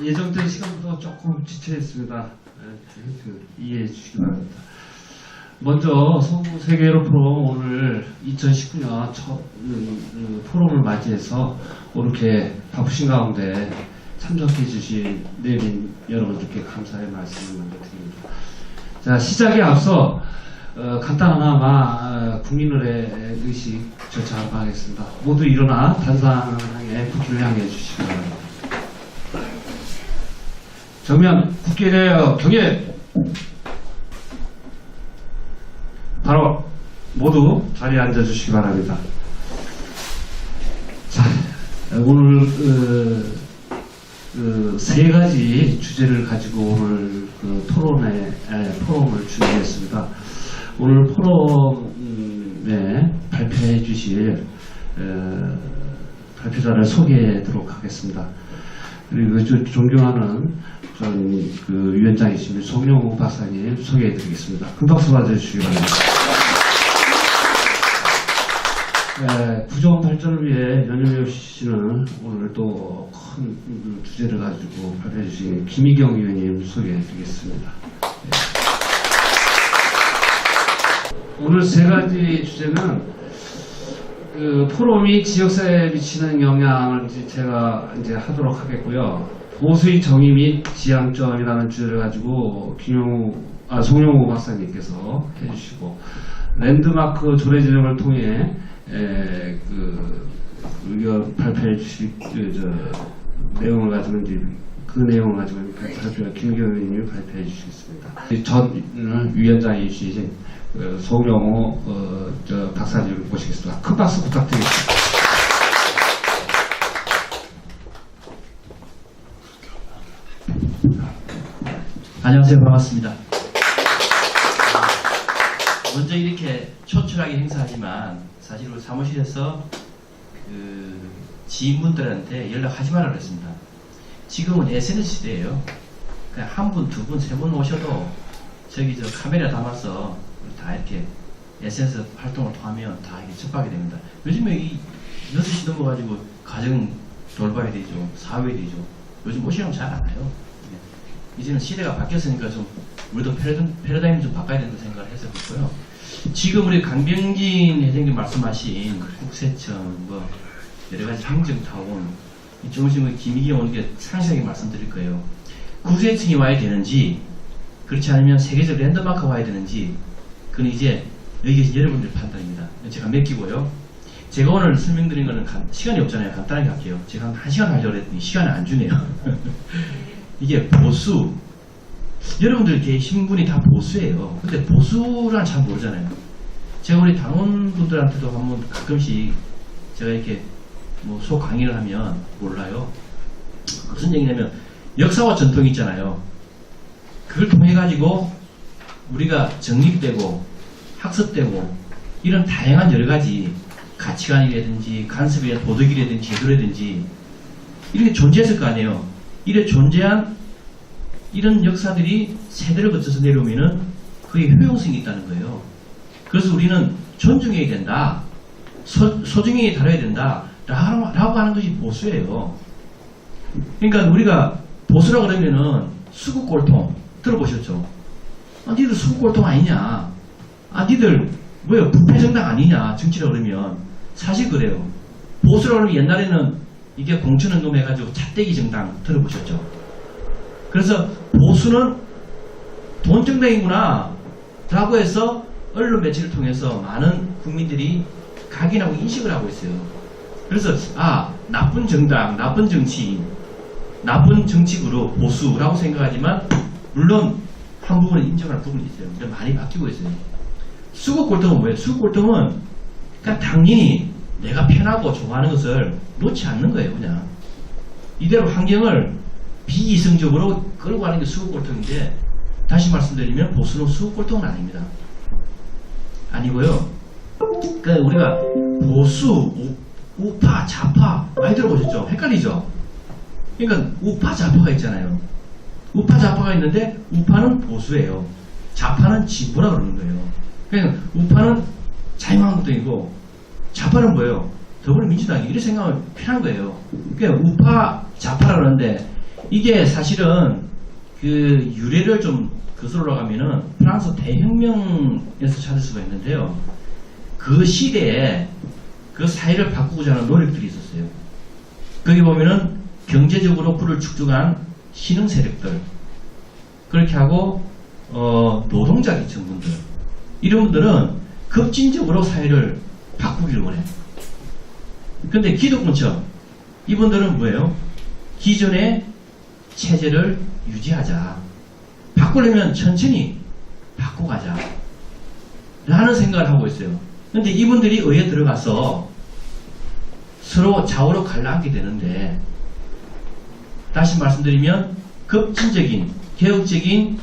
예정된 시간부터 조금 지체했습니다. 이해해 주시기 바랍니다. 먼저 세계로 프로 오늘 2019년 첫 포럼을 맞이해서 이렇게 바쁘신 가운데 참석해 주신 내빈 여러분들께 감사의 말씀을 먼저 드립니다. 자, 시작에 앞서 간단하나마 국민의례 의식 절차하고 하겠습니다. 모두 일어나 단상에 국기를 향해 주시기 바랍니다. 정면 국기를 경례. 바로 모두 자리에 앉아주시기 바랍니다. 자, 오늘 세 가지 주제를 가지고 오늘 포럼을 준비했습니다. 오늘 포럼에 발표해 주실 발표자를 소개하도록 하겠습니다. 그리고 존경하는 위원장이신 송영우 박사님 소개해 드리겠습니다. 큰 박수 받아주시기 바랍니다. 구조원 발전을 위해 연임해 오시는 오늘 또 큰 주제를 가지고 발표해 주신 김희경 의원님 소개해 드리겠습니다. 오늘 세 가지 주제는 포럼이 지역사회에 미치는 영향을 제가 하도록 하겠고요. 보수의 정의 및 지향점이라는 주제를 가지고 송영우 박사님께서 해주시고, 랜드마크 조례 지정을 통해 의견 발표해 주실 내용을 가지고 그 내용을 가지고 김기현 의원님이 발표해 주시겠습니다. 전 위원장이신 송영우 박사님을 모시겠습니다. 큰 박수 부탁드리겠습니다. 안녕하세요. 반갑습니다. 먼저 이렇게 초출하게 행사하지만 사실 우리 사무실에서 지인분들한테 연락하지 말라 그랬습니다. 지금은 SNS 시대예요. 그냥 한 분, 두 분, 세 분 오셔도 저기 카메라 담아서 다 이렇게 SNS 활동을 통하면 다 이렇게 접하게 됩니다. 요즘에 이 6시 넘어가지고 가정 돌봐야 되죠. 사회 되죠. 요즘 오시면 잘 안 와요. 이제는 시대가 바뀌었으니까 좀 우리도 패러다임 좀 바꿔야 된다고 생각을 해서 그렇고요. 지금 우리 강병진 회장님 말씀하신 국세청 뭐 여러 가지 행정타운 조금씩 김희경 의원께 상세하게 말씀드릴 거예요. 국세청이 와야 되는지 그렇지 않으면 세계적 랜드마크가 와야 되는지 그건 이제 여기 여러분들 판단입니다. 제가 맡기고요. 제가 오늘 설명드린 거는 시간이 없잖아요. 간단하게 할게요. 제가 한 1시간 하려고 했더니 시간을 안 주네요. 이게 보수, 여러분들 계신 분이 다 보수예요. 근데 보수란 잘 모르잖아요. 제가 우리 당원분들한테도 한번 가끔씩 제가 이렇게 소 강의를 하면 몰라요. 무슨 얘기냐면 역사와 전통이 있잖아요. 그걸 통해 가지고 우리가 정립되고 학습되고 이런 다양한 여러 가지 가치관이라든지 간섭이나 도덕이라든지 제도라든지 이렇게 존재했을 거 아니에요. 이래 존재한 이런 역사들이 세대를 거쳐서 내려오면은 그게 효용성이 있다는 거예요. 그래서 우리는 존중해야 된다, 소중히 다뤄야 된다 라고 하는 것이 보수예요. 그러니까 우리가 보수라고 그러면은 수국골통 들어보셨죠? 니들 수국골통 아니냐, 니들 뭐야 부패정당 아니냐 정치라고 그러면 사실 그래요. 보수라고 그러면 옛날에는 이게 공천운동 해가지고 찻대기 정당 들어보셨죠? 그래서 보수는 돈정당이구나 라고 해서 언론 매체를 통해서 많은 국민들이 각인하고 인식을 하고 있어요. 그래서 나쁜 정당, 나쁜 정치인, 나쁜 정치그룹, 보수라고 생각하지만 물론 한 부분은 인정할 부분이 있어요. 근데 많이 바뀌고 있어요. 수국골통은 뭐예요? 수국골통은 그러니까 당연히 내가 편하고 좋아하는 것을 놓지 않는 거예요. 그냥 이대로 환경을 비이성적으로 끌고 가는 게 수국골통인데, 다시 말씀드리면 보수는 수국골통은 아닙니다. 아니고요. 그러니까 우리가 보수, 우파, 좌파 많이 들어보셨죠? 헷갈리죠? 그러니까 우파, 좌파가 있잖아요. 우파, 좌파가 있는데 우파는 보수예요. 좌파는 진보라고 그러는 거예요. 그러니까 우파는 자유한국당이고 좌파는 뭐예요? 더불어민주당이. 이렇게 생각하면 편한 거예요. 그러니까 우파, 좌파라고 그러는데 이게 사실은 그 유래를 좀 거슬러 가면은 프랑스 대혁명에서 찾을 수가 있는데요. 그 시대에 그 사회를 바꾸고자 하는 노력들이 있었어요. 거기 보면은 경제적으로 부를 축적한 신흥 세력들, 그렇게 하고 노동자 계층분들, 이런 분들은 급진적으로 사회를 바꾸기를 원해요. 근데 기득권층, 이분들은 뭐예요? 기존의 체제를 유지하자, 바꾸려면 천천히 바꿔가자 라는 생각을 하고 있어요. 근데 이분들이 의회에 들어가서 서로 좌우로 갈라앉게 되는데, 다시 말씀드리면 급진적인 개혁적인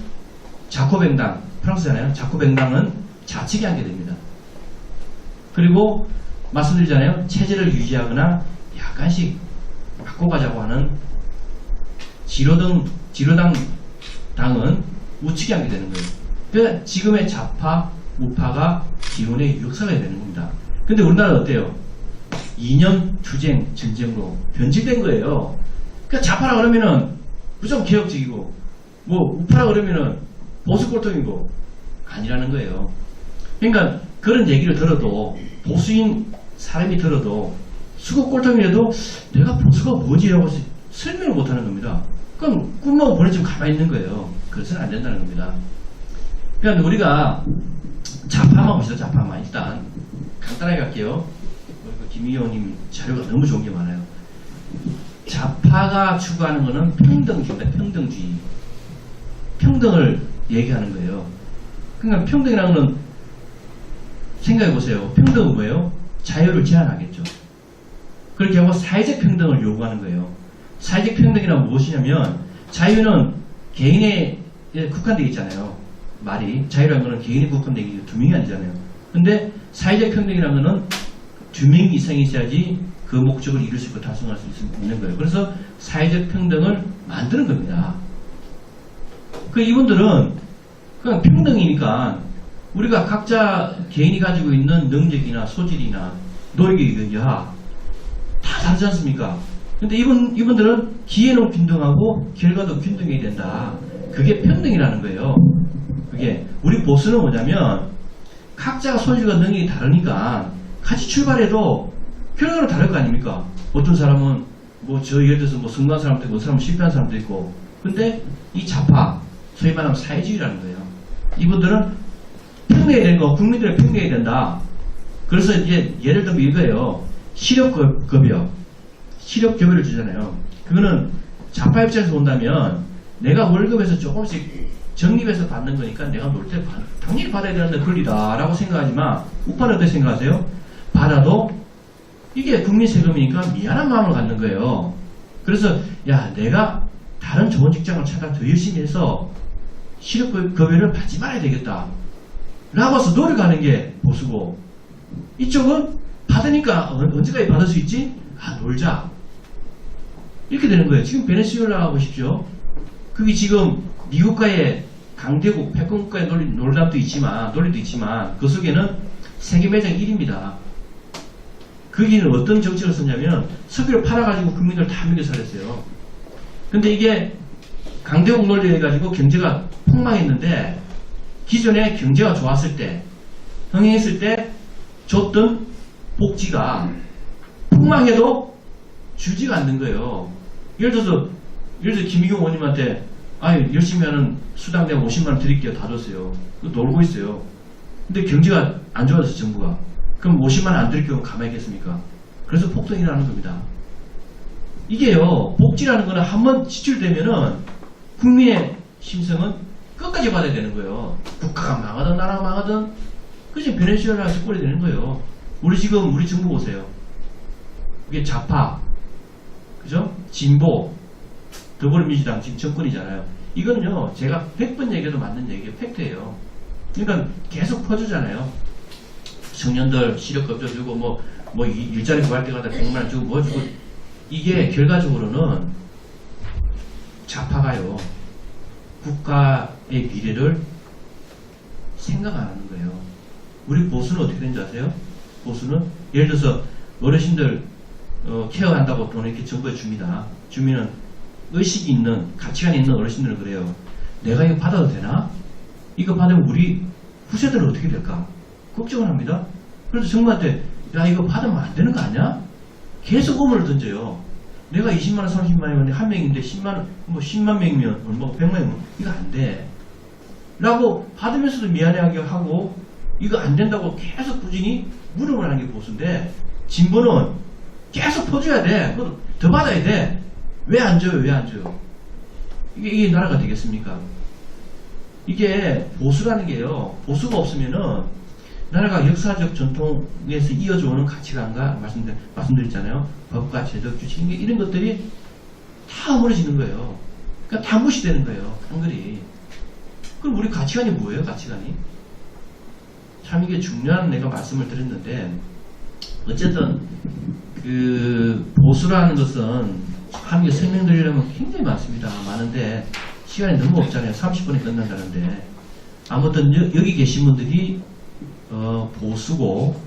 자코뱅당, 프랑스잖아요. 자코뱅당은 좌측에 앉게 됩니다. 그리고 말씀드리잖아요. 체제를 유지하거나 약간씩 바꿔가자고 하는 지로당 당은 우측에 앉게 되는 거예요. 그러니까 지금의 좌파, 우파가 기운의 역사가 되는 겁니다. 근데 우리나라는 어때요? 이념 투쟁, 전쟁으로 변질된 거예요. 그러니까 좌파라 그러면은 무조건 개혁적이고, 뭐 우파라 그러면은 보수 꼴통이고 아니라는 거예요. 그러니까 그런 얘기를 들어도, 보수인 사람이 들어도 수구 꼴통이라도 내가 보수가 뭐지 하고 설명을 못하는 겁니다. 그럼 꿈만 보내주면 가만히 있는 거예요. 그래서는 안 된다는 겁니다. 그러니까 우리가 좌파만 보시죠. 좌파만 일단 간단하게 갈게요. 김 의원님 자료가 너무 좋은 게 많아요. 좌파가 추구하는 것은 평등주의입니다. 평등주의. 평등을 얘기하는 거예요. 그러니까 평등이라는 건 생각해 보세요. 평등은 뭐예요? 자유를 제한하겠죠. 그렇게 하고 사회적 평등을 요구하는 거예요. 사회적 평등이란 무엇이냐면, 자유는 개인에 국한되어 있잖아요. 말이 자유라는 것은 개인에 국한되어 있는 두 명이 아니잖아요. 근데 사회적 평등이라는 것은 두 명 이상이 있어야지 그 목적을 이룰 수 있고 달성할 수 있는 거예요. 그래서 사회적 평등을 만드는 겁니다. 그 이분들은 그냥 평등이니까 우리가 각자 개인이 가지고 있는 능력이나 소질이나 노력에 의하 다 다르지 않습니까? 근데 이분들은 기회는 균등하고 결과도 균등해야 된다. 그게 평등이라는 거예요. 그게 우리 보수는 뭐냐면 각자가 소질과 능력이 다르니까 같이 출발해도 결과는 다를 거 아닙니까? 어떤 사람은 뭐 저 예를 들어서 뭐 성공한 사람도 있고 어떤 사람은 실패한 사람도 있고, 근데 이 좌파, 소위 말하면 사회주의라는 거예요. 이분들은 평등해야 되는 거, 국민들의 평등해야 된다. 그래서 이제 예를 들면 이거예요. 시력급여. 시력급여를 주잖아요. 그거는 좌파 입장에서 본다면 내가 월급에서 조금씩 적립해서 받는 거니까 내가 놀 때 당연히 받아야 되는 권리다라고 생각하지만, 우파는 어떻게 생각하세요? 받아도 이게 국민 세금이니까 미안한 마음을 갖는 거예요. 그래서 야, 내가 다른 좋은 직장을 찾아 더 열심히 해서 시력급여를 받지 말아야 되겠다 라고 해서 노력하는 게 보수고, 이쪽은 받으니까 언제까지 받을 수 있지? 아, 놀자. 이렇게 되는 거예요. 지금 베네수엘라 보십시오. 그게 지금 미국과의 강대국, 패권국가의 논란도 있지만, 논리도 있지만, 그 속에는 세계 매장 1위입니다. 거기는 어떤 정책을 썼냐면 석유를 팔아가지고 국민들 다 먹여 살렸어요. 근데 이게 강대국 논리를 해가지고 경제가 폭망했는데, 기존에 경제가 좋았을 때, 흥행했을 때 줬던 복지가 폭망해도 주지가 않는 거예요. 예를 들어서 김희경 의원님한테 열심히 하는 수당 내가 50만원 드릴게요. 다 줬어요. 놀고 있어요. 근데 경제가 안 좋아져서 정부가. 그럼 50만원 안 드릴게요. 가만히 있겠습니까? 그래서 폭등이라는 겁니다. 이게요, 복지라는 거는 한번 지출되면은 국민의 심성은 끝까지 받아야 되는 거예요. 국가가 망하든 나라가 망하든 그지 베네수엘라에서 꼴이 되는 거예요. 우리 정부 보세요. 이게 좌파, 그죠? 진보, 더불어민주당 지금 정권이잖아요. 이거는요, 제가 100번 얘기해도 맞는 얘기예요. 팩트예요. 그러니까 계속 퍼주잖아요. 청년들 시력급여 주고 뭐 일자리 구할 때마다 100만원 주고 뭐 주고, 이게 결과적으로는 좌파가요, 국가의 미래를 생각 안 하는 거예요. 우리 보수는 어떻게 되는지 아세요? 보수는 예를 들어서 어르신들 케어한다고 돈 이렇게 정부에 줍니다. 주면은 의식이 있는, 가치관이 있는 어르신들은 그래요. 내가 이거 받아도 되나? 이거 받으면 우리 후세들은 어떻게 될까? 걱정을 합니다. 그래서 정부한테 야 이거 받으면 안 되는 거 아니야? 계속 의문을 던져요. 내가 20만원, 30만원인데 한 명인데 10만, 뭐 10만 명이면 얼마고 100만이면 이거 안 돼. 라고 받으면서도 미안해하게 하고 이거 안 된다고 계속 꾸준히 물음을 하는 게 보수인데 진보는 계속 퍼줘야 돼. 그것도 더 받아야 돼. 왜 안 줘요? 왜 안 줘요? 이게 나라가 되겠습니까? 이게 보수라는 게요. 보수가 없으면은 나라가 역사적 전통에서 이어져오는 가치관과 말씀드렸잖아요. 법과 제도, 규칙 이런 것들이 다 무너지는 거예요. 그러니까 다 무시되는 거예요. 한글이. 그럼 우리 가치관이 뭐예요? 가치관이? 참 이게 중요한 내가 말씀을 드렸는데 어쨌든 그 보수라는 것은 참 이게 설명드리려면 굉장히 많습니다. 많은데 시간이 너무 없잖아요. 30분에 끝난다는데 아무튼 여기 계신 분들이 보수고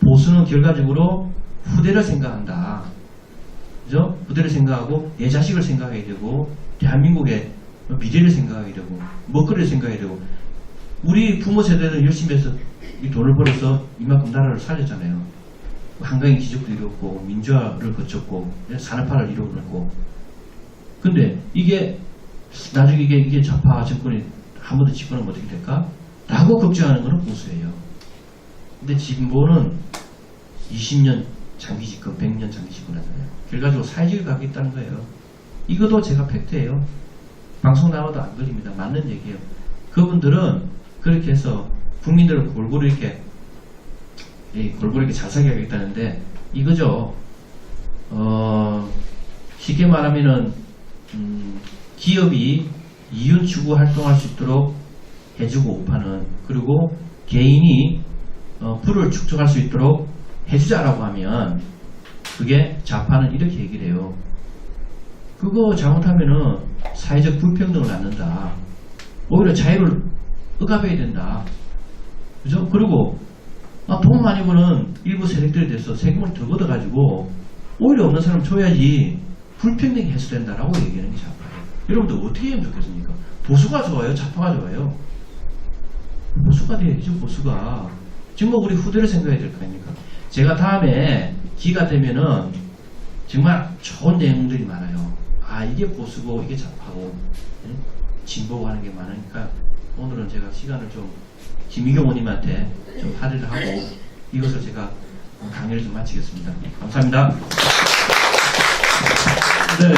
보수는 결과적으로 후대를 생각한다. 그죠? 후대를 생각하고 내 자식을 생각하게 되고 대한민국의 미래를 생각하게 되고 먹거리를 생각하게 되고 우리 부모 세대는 열심히 해서 이 돈을 벌어서 이만큼 나라를 살렸잖아요. 한강의 기적도 이뤘고 민주화를 거쳤고 산업화를 이루었고 근데 이게 나중에 이게 좌파 정권이 한 번 더 집권하면 어떻게 될까? 라고 걱정하는 것은 보수예요. 근데 진보는 20년 장기 집권, 100년 장기 집권 하잖아요. 결과적으로 사회주의를 가겠다는 거예요. 이것도 제가 팩트예요. 방송 나와도 안 걸립니다. 맞는 얘기예요. 그분들은 그렇게 해서 국민들을 골고루 이렇게 잘 살게 하겠다는데 이거죠. 쉽게 말하면은 기업이 이윤 추구 활동할 수 있도록 해주고 오파는 그리고 개인이 부를 축적할 수 있도록 해주자라고 하면 그게 좌파는 이렇게 얘기를 해요. 그거 잘못하면은 사회적 불평등을 낳는다. 오히려 자유를 억압해야 된다. 그죠? 그리고 돈 많이 버는 일부 세력들에 대해서 세금을 더 걷어가지고 오히려 없는 사람 줘야지 불평등이 해소된다라고 얘기하는 게 좌파예요. 여러분들 어떻게 하면 좋겠습니까? 보수가 좋아요? 좌파가 좋아요? 보수가 돼야죠. 보수가. 정말 우리 후대를 생각해야 될 거 아닙니까? 제가 다음에 기회가 되면은 정말 좋은 내용들이 많아요. 이게 보수고 이게 좌파고 진보고 하는 게 많으니까 오늘은 제가 시간을 좀 김희경 의원님한테 좀 할애를 하고 이것을 제가 강의를 좀 마치겠습니다. 감사합니다. 네,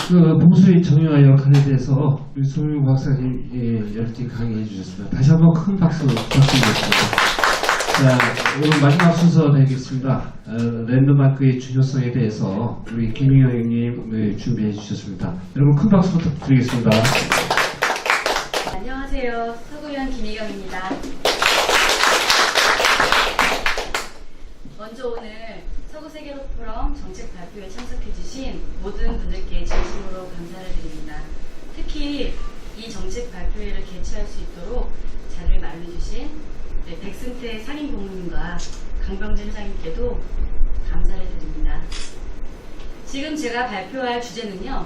그 보수의 정의와 역할에 대해서 우리 손민구 박사님 열띤 강의해 주셨습니다. 다시 한번 큰 박수 부탁드리겠습니다. 자, 오늘 마지막 순서 되겠습니다. 랜드마크의 중요성에 대해서 우리 김희경 형님 준비해 주셨습니다. 여러분 큰 박수 부탁드리겠습니다. 안녕하세요. 서구위원 김희경입니다. 먼저 오늘 서구세계로 포럼 정책 발표에 참석해주신 모든 분들께 진심으로 감사를 드립니다. 특히 이 정책 발표회를 개최할 수 있도록 자리를 마련해주신 백승태 상임고문님과 강병진 회장님께도 감사를 드립니다. 지금 제가 발표할 주제는요,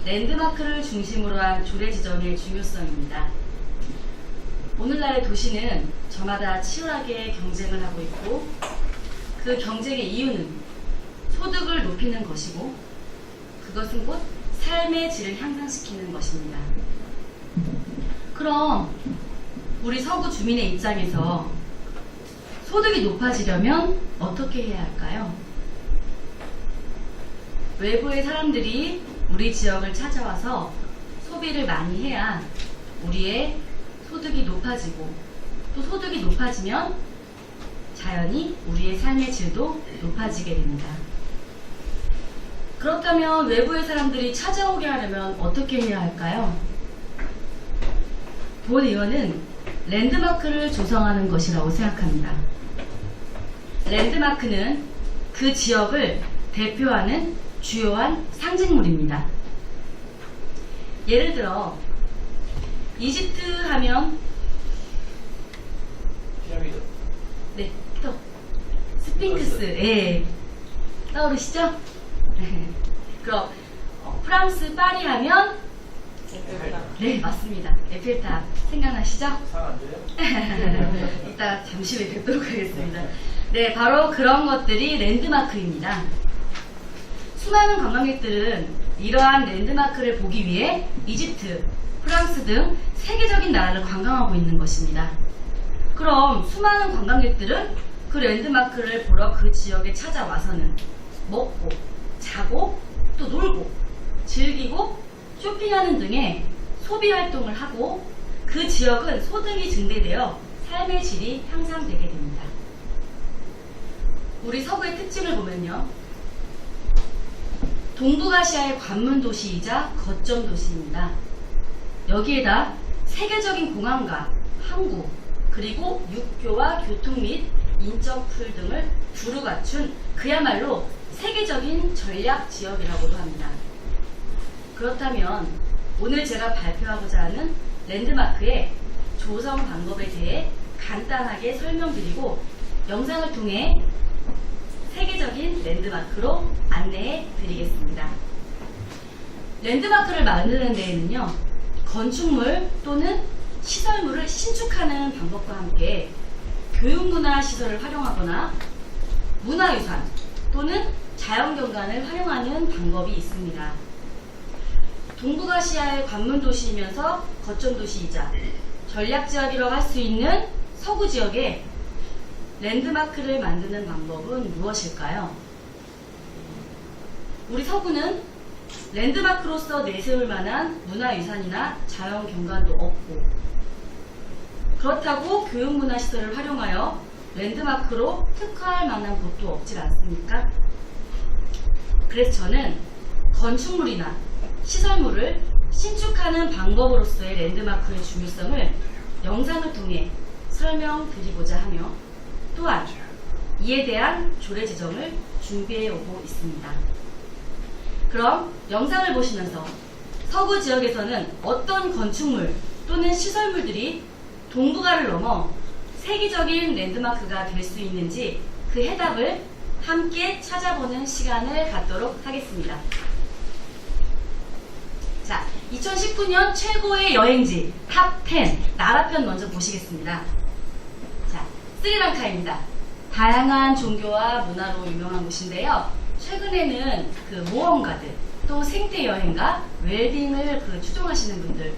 랜드마크를 중심으로 한 조례 지정의 중요성입니다. 오늘날의 도시는 저마다 치열하게 경쟁을 하고 있고 그 경쟁의 이유는 소득을 높이는 것이고 그것은 곧 삶의 질을 향상시키는 것입니다. 그럼 우리 서구 주민의 입장에서 소득이 높아지려면 어떻게 해야 할까요? 외부의 사람들이 우리 지역을 찾아와서 소비를 많이 해야 우리의 소득이 높아지고 또 소득이 높아지면 자연히 우리의 삶의 질도 높아지게 됩니다. 그렇다면 외부의 사람들이 찾아오게 하려면 어떻게 해야 할까요? 본 의원은 랜드마크를 조성하는 것이라고 생각합니다. 랜드마크는 그 지역을 대표하는 주요한 상징물입니다. 예를 들어 이집트 하면 피라미드. 네, 또 스핑크스, 예, 떠오르시죠? 그럼 프랑스 파리 하면 네, 맞습니다. 에펠탑 생각나시죠? 이따 잠시 후에 뵙도록 하겠습니다. 네, 바로 그런 것들이 랜드마크입니다. 수많은 관광객들은 이러한 랜드마크를 보기 위해 이집트, 프랑스 등 세계적인 나라를 관광하고 있는 것입니다. 그럼 수많은 관광객들은 그 랜드마크를 보러 그 지역에 찾아와서는 먹고, 자고, 또 놀고, 즐기고, 쇼핑하는 등의 소비 활동을 하고 그 지역은 소득이 증대되어 삶의 질이 향상되게 됩니다. 우리 서구의 특징을 보면요. 동북아시아의 관문 도시이자 거점 도시입니다. 여기에다 세계적인 공항과 항구, 그리고 육교와 교통 및 인적 풀 등을 두루 갖춘 그야말로 세계적인 전략 지역이라고도 합니다. 그렇다면 오늘 제가 발표하고자 하는 랜드마크의 조성 방법에 대해 간단하게 설명드리고 영상을 통해 세계적인 랜드마크로 안내해 드리겠습니다. 랜드마크를 만드는 데에는요, 건축물 또는 시설물을 신축하는 방법과 함께 교육문화 시설을 활용하거나 문화유산 또는 자연경관을 활용하는 방법이 있습니다. 동북아시아의 관문도시이면서 거점도시이자 전략지역이라고 할 수 있는 서구 지역에 랜드마크를 만드는 방법은 무엇일까요? 우리 서구는 랜드마크로서 내세울 만한 문화유산이나 자연경관도 없고 그렇다고 교육문화시설을 활용하여 랜드마크로 특화할 만한 곳도 없질 않습니까? 그래서 저는 건축물이나 시설물을 신축하는 방법으로서의 랜드마크의 중요성을 영상을 통해 설명드리고자 하며 또한 이에 대한 조례 지정을 준비해 오고 있습니다. 그럼 영상을 보시면서 서구 지역에서는 어떤 건축물 또는 시설물들이 동북아를 넘어 세계적인 랜드마크가 될 수 있는지 그 해답을 함께 찾아보는 시간을 갖도록 하겠습니다. 자, 2019년 최고의 여행지 탑10 나라편 먼저 보시겠습니다. 자, 스리랑카입니다. 다양한 종교와 문화로 유명한 곳인데요. 최근에는 그 모험가들, 또 생태 여행가, 웰빙을 추종하시는 분들,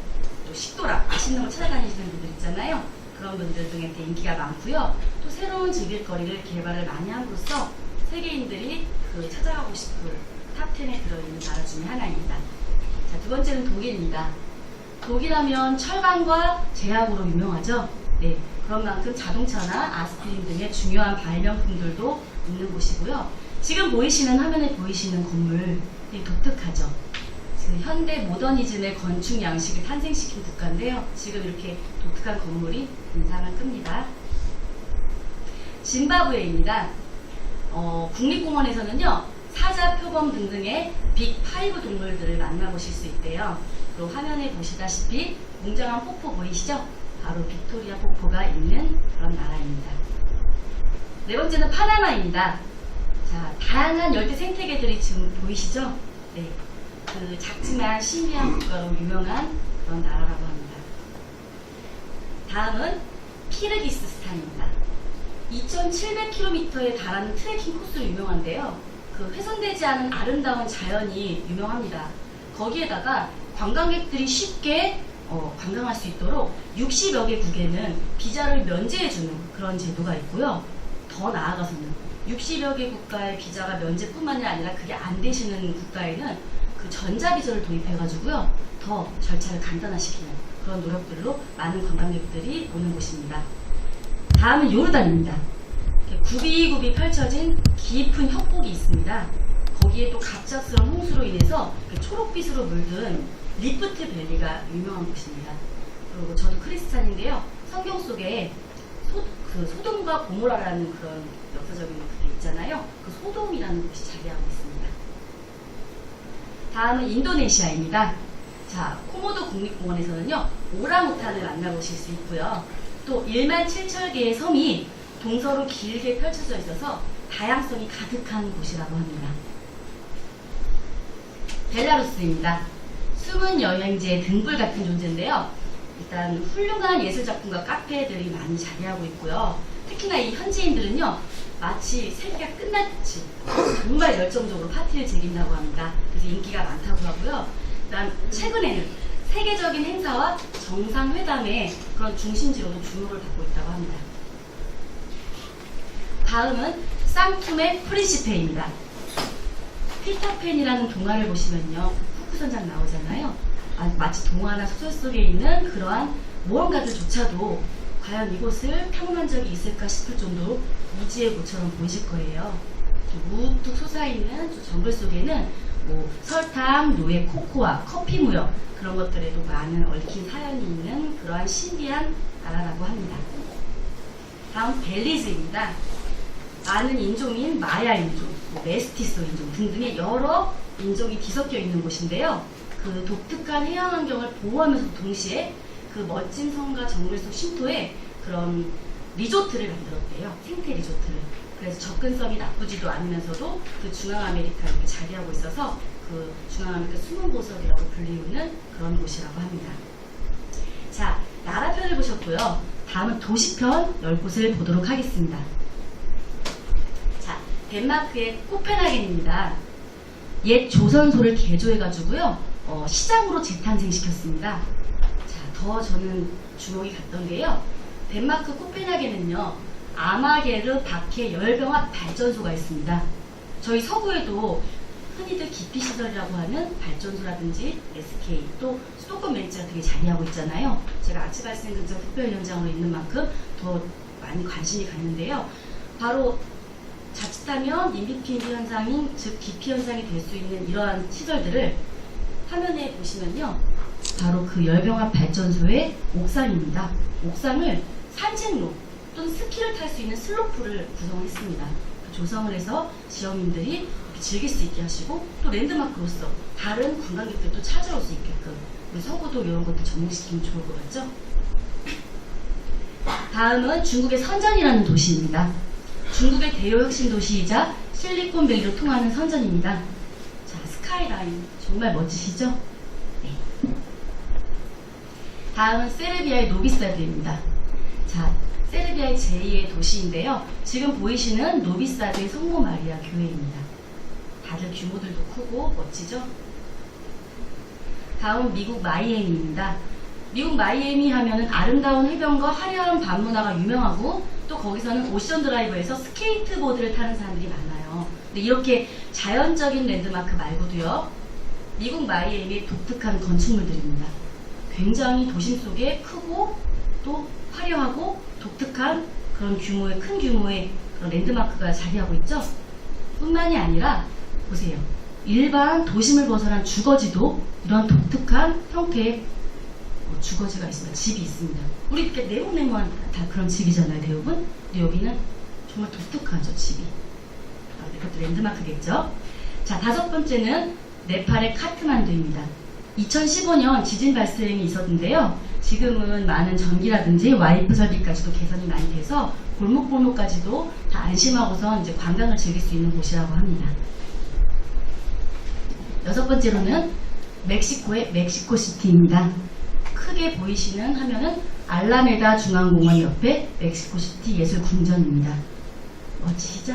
또 식도락, 맛있는 걸 찾아다니시는 분들 있잖아요. 그런 분들 등한테 인기가 많고요. 또 새로운 즐길거리를 개발을 많이 함으로써 세계인들이 찾아가고 싶은 탑10에 들어있는 나라 중에 하나입니다. 자, 두 번째는 독일입니다. 독일하면 철강과 제약으로 유명하죠. 네, 그런 만큼 자동차나 아스피린 등의 중요한 발명품들도 있는 곳이고요. 지금 보이시는 화면에 보이시는 건물이 독특하죠. 지금 현대 모더니즘의 건축 양식을 탄생시킨 국가인데요. 지금 이렇게 독특한 건물이 인상을 끕니다. 짐바브웨입니다. 국립공원에서는요, 사자, 표범 등등의 빅5 동물들을 만나보실 수 있대요. 그리고 화면에 보시다시피 웅장한 폭포 보이시죠? 바로 빅토리아 폭포가 있는 그런 나라입니다. 네 번째는 파나마입니다. 자, 다양한 열대 생태계들이 지금 보이시죠? 네, 그 작지만 신비한 국가로 유명한 그런 나라라고 합니다. 다음은 키르기스스탄입니다. 2,700km에 달하는 트레킹 코스로 유명한데요. 그 훼손되지 않은 아름다운 자연이 유명합니다. 거기에다가 관광객들이 쉽게 관광할 수 있도록 60여 개국에는 비자를 면제해주는 그런 제도가 있고요. 더 나아가서는 60여 개 국가의 비자가 면제뿐만이 아니라 그게 안 되시는 국가에는 그 전자비자를 도입해가지고요. 더 절차를 간단화시키는 그런 노력들로 많은 관광객들이 오는 곳입니다. 다음은 요르단입니다. 굽이굽이 펼쳐진 깊은 협곡이 있습니다. 거기에 또 갑작스러운 홍수로 인해서 초록빛으로 물든 리프트 밸리가 유명한 곳입니다. 그리고 저도 크리스찬인데요. 성경 속에 소돔과 고모라라는 그런 역사적인 그게 있잖아요. 그 소돔이라는 곳이 자리하고 있습니다. 다음은 인도네시아입니다. 자, 코모도 국립공원에서는요, 오랑우탄을 만나보실 수 있고요. 또 17,000개의 섬이 동서로 길게 펼쳐져 있어서 다양성이 가득한 곳이라고 합니다. 벨라루스입니다. 숨은 여행지의 등불 같은 존재인데요. 일단 훌륭한 예술작품과 카페들이 많이 자리하고 있고요. 특히나 이 현지인들은요, 마치 세계가 끝났듯이 정말 열정적으로 파티를 즐긴다고 합니다. 그래서 인기가 많다고 하고요. 일단 최근에는 세계적인 행사와 정상회담의 그런 중심지로도 주목을 받고 있다고 합니다. 다음은 쌍툼의 프린시페입니다. 피터팬이라는 동화를 보시면요, 후크 선장 나오잖아요. 마치 동화나 소설 속에 있는 그러한 무언가들조차도 과연 이곳을 탐험한 적이 있을까 싶을 정도로 미지의 곳처럼 보이실 거예요. 우뚝 솟아있는 정글 속에는 뭐 설탕, 노예, 코코아, 커피 무역 그런 것들에도 많은 얽힌 사연이 있는 그러한 신비한 나라라고 합니다. 다음 벨리즈입니다. 많은 인종인 마야 인종, 메스티소 인종 등등의 여러 인종이 뒤섞여 있는 곳인데요. 그 독특한 해양 환경을 보호하면서 동시에 그 멋진 섬과 정글 속 쉼터에 그런 리조트를 만들었대요. 생태 리조트를. 그래서 접근성이 나쁘지도 않으면서도 그 중앙아메리카에 이렇게 자리하고 있어서 그 중앙아메리카 숨은 보석이라고 불리우는 그런 곳이라고 합니다. 자, 나라편을 보셨고요. 다음은 도시편 10곳을 보도록 하겠습니다. 자, 덴마크의 코펜하겐입니다. 옛 조선소를 개조해가지고요, 시장으로 재탄생시켰습니다. 자, 더 저는 주목이 갔던 게요, 덴마크 코펜하겐은요, 아마게르 박해 열병합 발전소가 있습니다. 저희 서구에도 흔히들 기피시설이라고 하는 발전소라든지 SK, 또 수도권 벤치가 되게 자리하고 있잖아요. 제가 아치발생 근처 특별위원장으로 있는 만큼 더 많이 관심이 갔는데요. 바로 자칫하면 인비피인비 현상인, 즉 기피 현상이 될 수 있는 이러한 시설들을 화면에 보시면요, 바로 그 열병합 발전소의 옥상입니다. 옥상을 산책로 또는 스키를 탈 수 있는 슬로프를 구성했습니다. 조성을 해서 지역민들이 즐길 수 있게 하시고, 또 랜드마크로서 다른 관광객들도 찾아올 수 있게끔 우리 서구도 이런 것들 접목시키면 좋을 것 같죠? 다음은 중국의 선전이라는 도시입니다. 중국의 대여 혁신 도시이자 실리콘밸리로 통하는 선전입니다. 자, 스카이라인 정말 멋지시죠? 네. 다음은 세르비아의 노비사드입니다. 자, 세르비아의 제2의 도시인데요. 지금 보이시는 노비사드의 성모 마리아 교회입니다. 다들 규모들도 크고 멋지죠? 다음 미국 마이애미입니다. 미국 마이애미 하면은 아름다운 해변과 화려한 밤문화가 유명하고, 또 거기서는 오션 드라이브에서 스케이트보드를 타는 사람들이 많아요. 근데 이렇게 자연적인 랜드마크 말고도요, 미국 마이애미의 독특한 건축물들입니다. 굉장히 도심 속에 크고 또 화려하고 독특한 그런 규모의, 큰 규모의 그런 랜드마크가 자리하고 있죠. 뿐만이 아니라 보세요, 일반 도심을 벗어난 주거지도 이런 독특한 형태의 주거지가 있습니다. 집이 있습니다. 우리 이렇게 네모네모한 다 그런 집이잖아요, 대부분. 근데 여기는 정말 독특하죠, 집이. 이것도 랜드마크겠죠. 자, 5번째는 네팔의 카트만두입니다. 2015년 지진 발생이 있었는데요. 지금은 많은 전기라든지 와이프 설비까지도 개선이 많이 돼서 골목골목까지도 다 안심하고서 이제 관광을 즐길 수 있는 곳이라고 합니다. 6번째로는 멕시코의 멕시코시티입니다. 크게 보이시는 화면은 알라메다 중앙공원 옆에 멕시코시티 예술궁전입니다. 멋지시죠?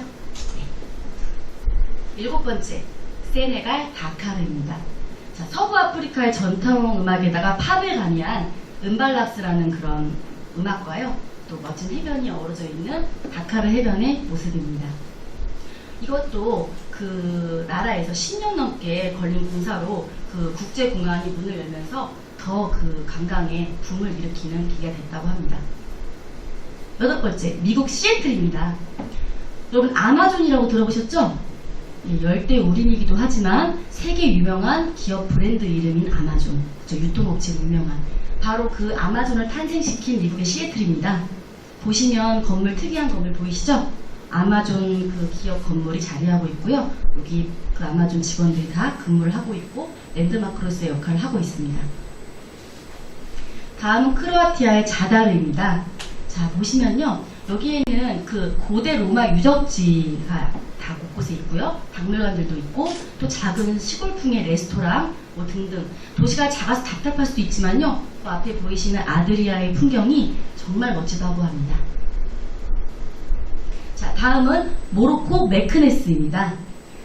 네. 7번째, 세네갈 다카르입니다. 자, 서부 아프리카의 전통 음악에다가 팝을 가미한 음발락스라는 그런 음악과요, 또 멋진 해변이 어우러져 있는 다카르 해변의 모습입니다. 이것도 그 나라에서 10년 넘게 걸린 공사로 그 국제공항이 문을 열면서 더 그 관광에 붐을 일으키는 계기가 됐다고 합니다. 8번째, 미국 시애틀입니다. 여러분 아마존이라고 들어보셨죠? 예, 열대 우림이기도 하지만 세계 유명한 기업 브랜드 이름인 아마존, 유통업체로 유명한 바로 그 아마존을 탄생시킨 미국의 시애틀입니다. 보시면 건물, 특이한 건물 보이시죠? 아마존 그 기업 건물이 자리하고 있고요. 여기 그 아마존 직원들이 다 근무를 하고 있고 랜드마크로서의 역할을 하고 있습니다. 다음은 크로아티아의 자다르입니다. 자, 보시면요, 여기에는 그 고대 로마 유적지가 다 곳곳에 있고요. 박물관들도 있고 또 작은 시골풍의 레스토랑 뭐 등등 도시가 작아서 답답할 수도 있지만요. 그 앞에 보이시는 아드리아의 풍경이 정말 멋지다고 합니다. 자, 다음은 모로코 메크네스입니다.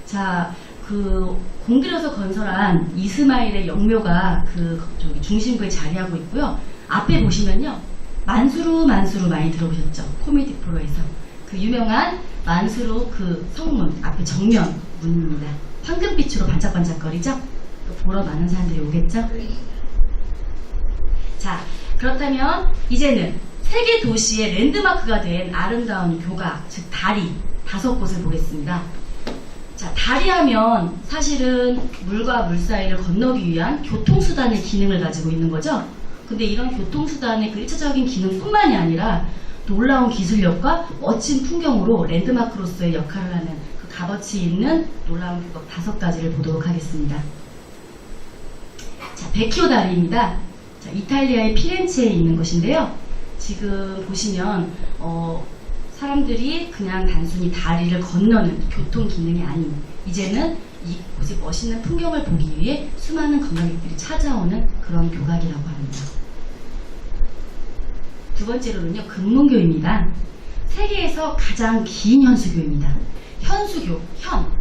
자, 그 공들여서 건설한 이스마일의 영묘가 그 저기 중심부에 자리하고 있고요. 앞에 보시면요. 만수르 많이 들어보셨죠? 코미디 프로에서 그 유명한 만수르 그 성문 앞에 정면 문입니다. 황금빛으로 반짝반짝거리죠? 또 보러 많은 사람들이 오겠죠? 자, 그렇다면 이제는 세계 도시의 랜드마크가 된 아름다운 교각, 즉 다리 5곳을 보겠습니다. 자, 다리하면 사실은 물과 물 사이를 건너기 위한 교통수단의 기능을 가지고 있는 거죠. 근데 이런 교통수단의 그 1차적인 기능뿐만이 아니라 놀라운 기술력과 멋진 풍경으로 랜드마크로서의 역할을 하는 그 값어치 있는 놀라운 교각 5가지를 보도록 하겠습니다. 자, 베키오 다리입니다. 자, 이탈리아의 피렌체에 있는 것인데요. 지금 보시면 사람들이 그냥 단순히 다리를 건너는 교통 기능이 아닌 이제는 이곳의 멋있는 풍경을 보기 위해 수많은 관광객들이 찾아오는 그런 교각이라고 합니다. 두 번째로는요, 금문교입니다. 세계에서 가장 긴 현수교입니다. 현수교,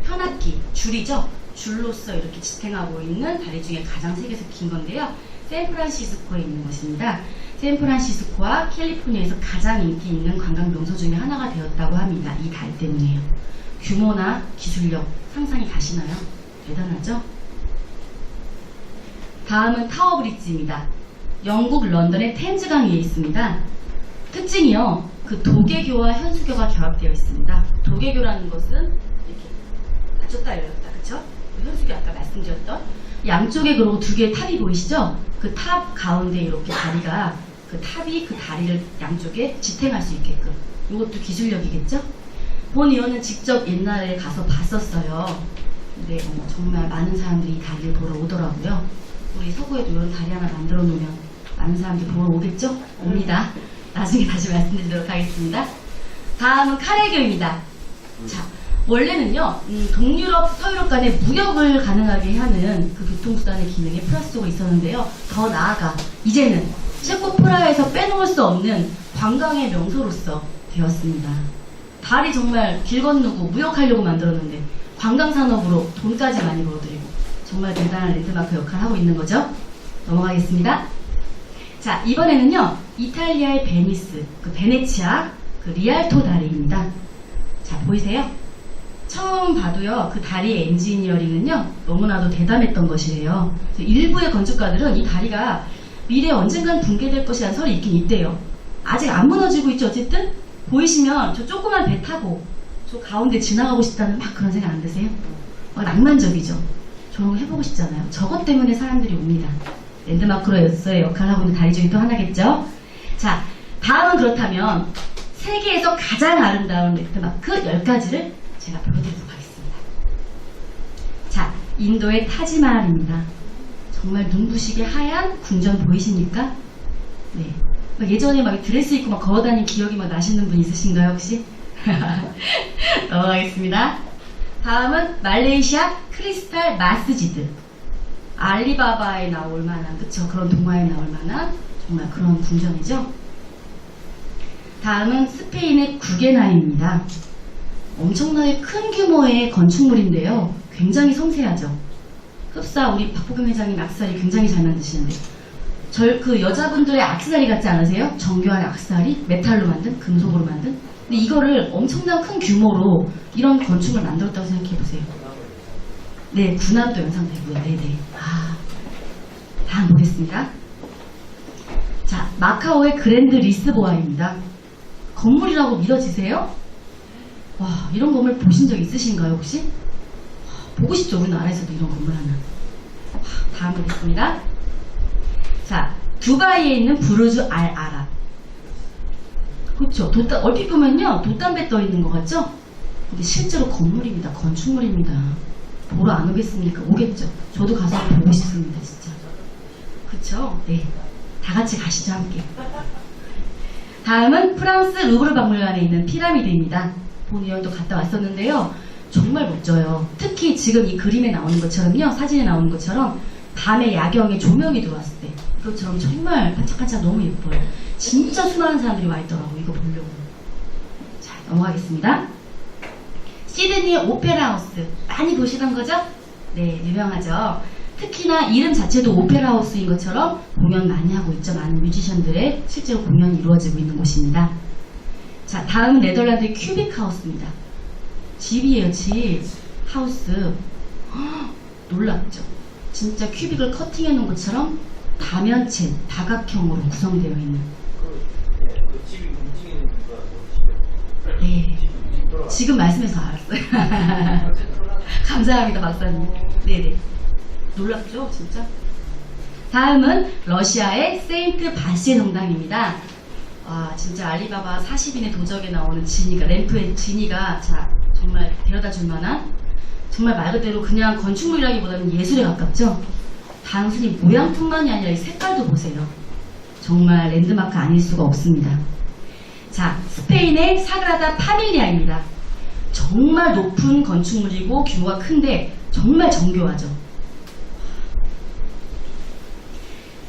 현악기, 줄이죠. 줄로서 이렇게 지탱하고 있는 다리 중에 가장 세계에서 긴 건데요. 샌프란시스코에 있는 것입니다. 샌프란시스코와 캘리포니아에서 가장 인기 있는 관광 명소 중에 하나가 되었다고 합니다. 이 다리 때문에요. 규모나 기술력 상상이 가시나요? 대단하죠? 다음은 타워 브릿지입니다. 영국 런던의 템즈강 위에 있습니다. 특징이요. 그 도계교와 현수교가 결합되어 있습니다. 도계교라는 것은 이렇게 닫혔다 열렸다, 그쵸? 현수교 아까 말씀드렸던 양쪽에 그리고 2개의 탑이 보이시죠? 그 탑 가운데 이렇게 다리가 그 탑이 그 다리를 양쪽에 지탱할 수 있게끔 이것도 기술력이겠죠? 본 의원은 직접 옛날에 가서 봤었어요. 근데 정말 많은 사람들이 이 다리를 보러 오더라고요. 우리 서구에도 이런 다리 하나 만들어 놓으면 많은 사람들이 보러 오겠죠? 옵니다. 나중에 다시 말씀드리도록 하겠습니다. 다음은 카레교입니다. 자, 원래는요, 동유럽, 서유럽 간의 무역을 가능하게 하는 그 교통수단의 기능에 플러스가 있었는데요. 더 나아가 이제는 체코 프라하에서 빼놓을 수 없는 관광의 명소로서 되었습니다. 다리 정말 길 건너고 무역하려고 만들었는데 관광산업으로 돈까지 많이 벌어들이고 정말 대단한 랜드마크 역할을 하고 있는 거죠. 넘어가겠습니다. 자, 이번에는요, 이탈리아의 베니스, 그 베네치아, 그 리알토 다리입니다. 자, 보이세요? 처음 봐도요, 그 다리의 엔지니어링은요, 너무나도 대담했던 것이래요. 일부의 건축가들은 이 다리가 미래에 언젠간 붕괴될 것이라는 설이 있긴 있대요. 아직 안 무너지고 있죠, 어쨌든? 보이시면 저 조그만 배 타고 저 가운데 지나가고 싶다는 막 그런 생각 안 드세요? 낭만적이죠? 저런 거 해보고 싶잖아요. 저것 때문에 사람들이 옵니다. 랜드마크로서의 역할을 하고 있는 다리 중에 또 하나겠죠? 자, 다음은 그렇다면 세계에서 가장 아름다운 랜드마크 10가지를 제가 보여드리도록 하겠습니다. 자, 인도의 타지마할입니다. 정말 눈부시게 하얀 궁전 보이십니까? 네. 예전에 막 드레스 입고 막 걸어다닌 기억이 막 나시는 분 있으신가요, 혹시? 넘어가겠습니다. 다음은 말레이시아 크리스탈 마스지드. 알리바바에 나올 만한, 그쵸? 그런 동화에 나올 만한 정말 그런 궁전이죠. 다음은 스페인의 구게나임입니다. 엄청나게 큰 규모의 건축물인데요. 굉장히 섬세하죠. 흡사 우리 박보경 회장님 악세사리 굉장히 잘 만드시는데 그 여자분들의 악세사리 같지 않으세요? 정교한 악세사리? 메탈로 만든? 금속으로 만든? 근데 이거를 엄청난 큰 규모로 이런 건축을 만들었다고 생각해보세요. 네, 군함도 연상되고요. 네네. 다음 보겠습니다. 자, 마카오의 그랜드 리스보아입니다. 건물이라고 믿어지세요? 와, 이런 건물 보신 적 있으신가요, 혹시? 보고 싶죠, 우리나라에서도 이런 건물 하나. 다음 보겠습니다. 자, 두바이에 있는 부르주 알 아랍. 그렇죠. 얼핏 보면요, 돛담배 떠 있는 것 같죠? 근데 실제로 건물입니다. 건축물입니다. 보러 안 오겠습니까? 오겠죠. 저도 가서 보고 싶습니다, 진짜. 그쵸? 네. 다 같이 가시죠, 함께. 다음은 프랑스 루브르 박물관에 있는 피라미드입니다. 본 의원도 갔다 왔었는데요. 정말 멋져요. 특히 지금 이 그림에 나오는 것처럼요, 사진에 나오는 것처럼 밤에 야경에 조명이 들어왔을 때 이것처럼 정말 반짝반짝 너무 예뻐요. 진짜 수많은 사람들이 와 있더라고요. 이거 보려고. 자, 넘어가겠습니다. 시드니의 오페라 하우스 많이 보시던 거죠? 네, 유명하죠. 특히나 이름 자체도 오페라 하우스인 것처럼 공연 많이 하고 있죠. 많은 뮤지션들의 실제로 공연이 이루어지고 있는 곳입니다. 자, 다음은 네덜란드의 큐빅 하우스입니다. 집이에요, 집. 하우스. 헉, 놀랍죠? 진짜 큐빅을 커팅해 놓은 것처럼 다면체, 다각형으로 구성되어 있는. 집이 움직이는 거 네. 지금 말씀해서 알았어요. 감사합니다, 박사님. 네네. 놀랍죠, 진짜? 다음은 러시아의 세인트 바시의 성당입니다. 와, 진짜 알리바바 40인의 도적에 나오는 지니가, 램프의 지니가 자, 정말 데려다 줄 만한 정말 말 그대로 그냥 건축물이라기보다는 예술에 가깝죠? 단순히 모양뿐만이 아니라 이 색깔도 보세요. 정말 랜드마크 아닐 수가 없습니다. 자, 스페인의 사그라다 파밀리아입니다. 정말 높은 건축물이고 규모가 큰데 정말 정교하죠.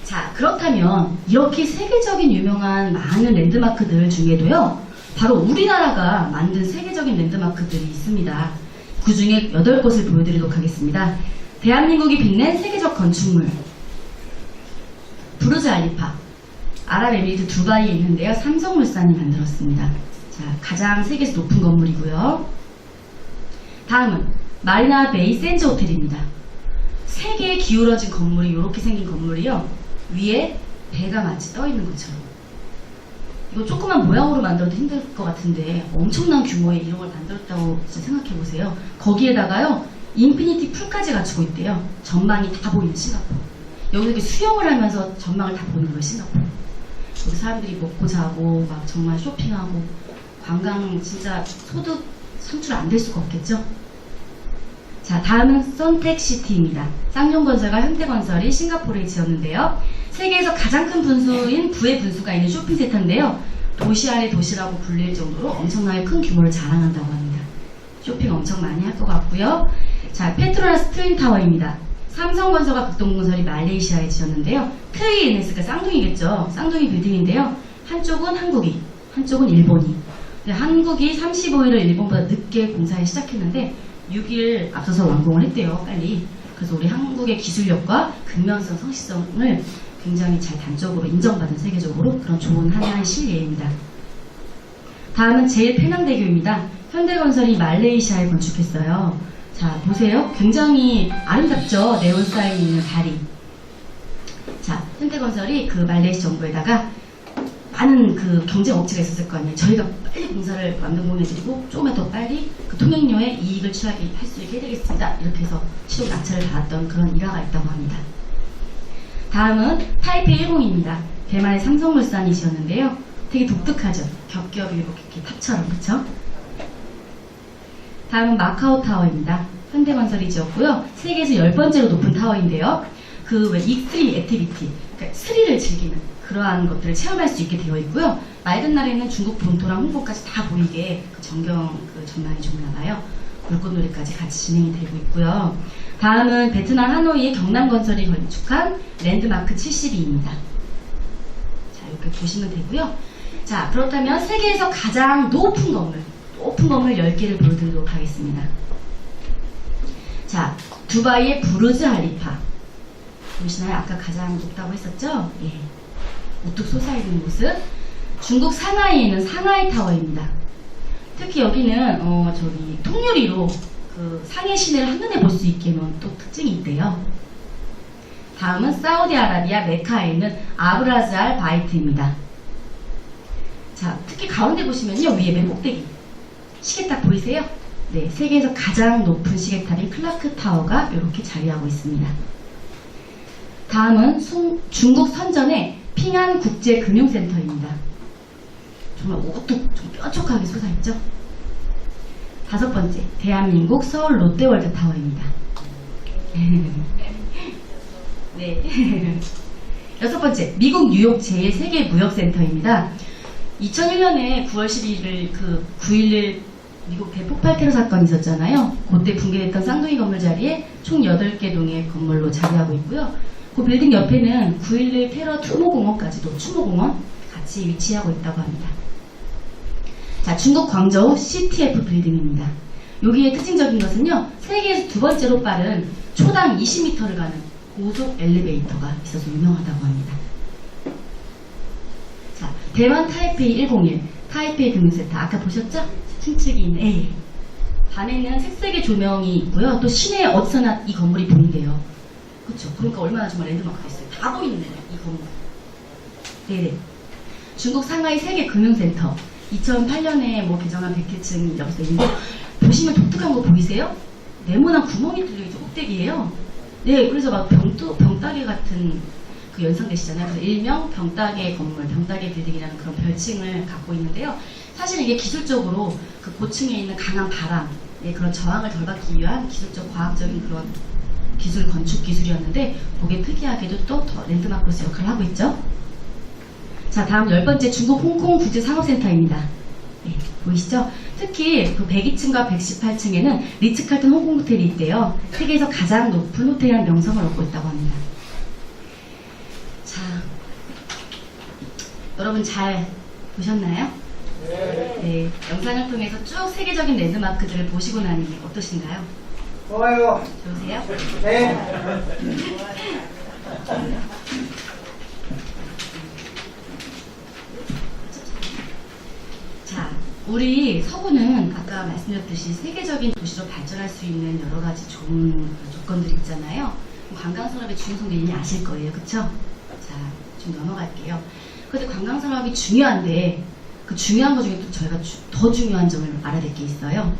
자, 그렇다면 이렇게 세계적인 유명한 많은 랜드마크들 중에도요, 바로 우리나라가 만든 세계적인 랜드마크들이 있습니다. 그 중에 8곳을 보여드리도록 하겠습니다. 대한민국이 빛낸 세계적 건축물, 부르즈 알리파, 아랍에미리트 두바이에 있는데요. 삼성물산이 만들었습니다. 자, 가장 세계에서 높은 건물이고요. 다음은 마리나 베이 샌즈 호텔입니다. 3개의 기울어진 건물이 이렇게 생긴 건물이요. 위에 배가 마치 떠 있는 것처럼. 이거 조그만 모양으로 만들어도 힘들 것 같은데 엄청난 규모의 이런 걸 만들었다고 생각해 보세요. 거기에다가요, 인피니티 풀까지 갖추고 있대요. 전망이 다 보이는 싱가포르. 여기서 이렇게 수영을 하면서 전망을 다 보는 거예요, 싱가포르. 여기 사람들이 먹고 자고 막 정말 쇼핑하고 관광 진짜 소득 창출 안 될 수가 없겠죠. 자, 다음은 선택시티입니다. 쌍용건설과 현대건설이 싱가포르에 지었는데요. 세계에서 가장 큰 분수인 부의 분수가 있는 쇼핑센터인데요. 도시 안의 도시라고 불릴 정도로 엄청나게 큰 규모를 자랑한다고 합니다. 쇼핑 엄청 많이 할 것 같고요. 자, 페트로나스 트윈타워입니다. 삼성건설과 극동건설이 말레이시아에 지었는데요. 트위NS가 쌍둥이겠죠. 쌍둥이 빌딩인데요. 한쪽은 한국이, 한쪽은 일본이. 한국이 35일을 일본보다 늦게 공사를 시작했는데 6일 앞서서 완공을 했대요, 빨리. 그래서 우리 한국의 기술력과 근면성, 성실성을 굉장히 잘 단적으로 인정받은 세계적으로 그런 좋은 하나의 실예입니다. 다음은 제일페낭대교입니다. 현대건설이 말레이시아에 건축했어요. 자, 보세요. 굉장히 아름답죠? 네온 사인이 있는 다리. 자, 현대건설이 그 말레이시아 정부에다가 많은 그 경쟁업체가 있었을 거 아니에요. 저희가 빨리 공사를 완공해드리고 조금만 더 빨리 그 통행료에 이익을 취하게 할 수 있게 해드리겠습니다. 이렇게 해서 실효 낙찰을 받았던 그런 일화가 있다고 합니다. 다음은 타이페이 10입니다. 대만의 삼성물산이 지었는데요. 되게 독특하죠. 겹겹이 이렇게 탑처럼, 그쵸? 다음은 마카오 타워입니다. 현대건설이 지었고요. 세계에서 10번째로 높은 타워인데요. 그 왜 익스트림 액티비티, 그러니까 스릴을 즐기는 그러한 것들을 체험할 수 있게 되어 있고요. 맑은 날에는 중국 본토랑 홍보까지 다 보이게 그 전경 그 전망이 좋나 봐요. 불꽃놀이까지 같이 진행이 되고 있고요. 다음은 베트남 하노이의 경남건설이 건축한 랜드마크 72입니다. 자, 이렇게 보시면 되고요. 자, 그렇다면 세계에서 가장 높은 건물 10개를 보여드리도록 하겠습니다. 자, 두바이의 부르즈 알리파. 보시나요? 아까 가장 높다고 했었죠? 예. 우뚝 솟아있는 모습. 중국 상하이에 있는 상하이 타워입니다. 특히 여기는 저기 통유리로 그 상해 시내를 한눈에 볼 수 있게 놓은 또 특징이 있대요. 다음은 사우디아라비아 메카에 있는 아브라즈 알 바이트입니다. 자, 특히 가운데 보시면요, 위에 맨 꼭대기 시계탑 보이세요? 네, 세계에서 가장 높은 시계탑인 클라크 타워가 이렇게 자리하고 있습니다. 다음은 중국 선전의 핑안 국제금융센터입니다. 정말 우뚝 뾰족하게 솟아있죠? 5번째, 대한민국 서울 롯데월드 타워입니다. 네. 6번째, 미국 뉴욕 제1세계무역센터입니다. 2001년에 9월 11일 그 9.11 미국 대폭발 테러 사건이 있었잖아요. 그때 붕괴됐던 쌍둥이 건물 자리에 총 8개 동의 건물로 자리하고 있고요. 그 빌딩 옆에는 9.11 테러 추모공원까지도 추모공원 같이 위치하고 있다고 합니다. 자, 중국 광저우 CTF 빌딩입니다. 여기에 특징적인 것은요, 세계에서 두 번째로 빠른 초당 20m를 가는 고속 엘리베이터가 있어서 유명하다고 합니다. 자, 대만 타이페이 101, 타이페이 금융센터 아까 보셨죠? 층측이 있는 A. 밤에는 색색의 조명이 있고요. 또 시내 어디서나 이 건물이 보인대요. 그렇죠? 그러니까 얼마나 정말 랜드마크가 있어요. 다 보이는 거예요, 이 건물. 네네. 중국 상하이 세계 금융센터 2008년에 뭐 개정한 100층 여기서 있는데 보시면 독특한 거 보이세요? 네모난 구멍이 뚫려있죠. 꼭대기예요. 네, 그래서 막 병따개 같은 그 연상되시잖아요. 그래서 일명 병따개 건물, 병따개 빌딩이라는 그런 별칭을 갖고 있는데요. 사실 이게 기술적으로 그 고층에 있는 강한 바람, 네, 그런 저항을 덜 받기 위한 기술적 과학적인 그런 기술 건축 기술이었는데 그게 특이하게도 또 더 랜드마크로서 역할을 하고 있죠. 자, 다음 10번째 중국 홍콩 국제상업센터입니다. 네, 보이시죠? 특히 그 102층과 118층에는 리츠칼튼 홍콩 호텔이 있대요. 세계에서 가장 높은 호텔이라는 명성을 얻고 있다고 합니다. 자, 여러분 잘 보셨나요? 네, 영상을 통해서 쭉 세계적인 랜드마크들을 보시고 나니 어떠신가요? 좋아요. 좋으세요? 네. 자, 우리 서구는 아까 말씀드렸듯이 세계적인 도시로 발전할 수 있는 여러 가지 좋은 조건들이 있잖아요. 관광산업의 중요성도 이미 아실 거예요. 그쵸? 자, 좀 넘어갈게요. 그런데 관광산업이 중요한데 그 중요한 것 중에 또 저희가 더 중요한 점을 알아야 될 게 있어요.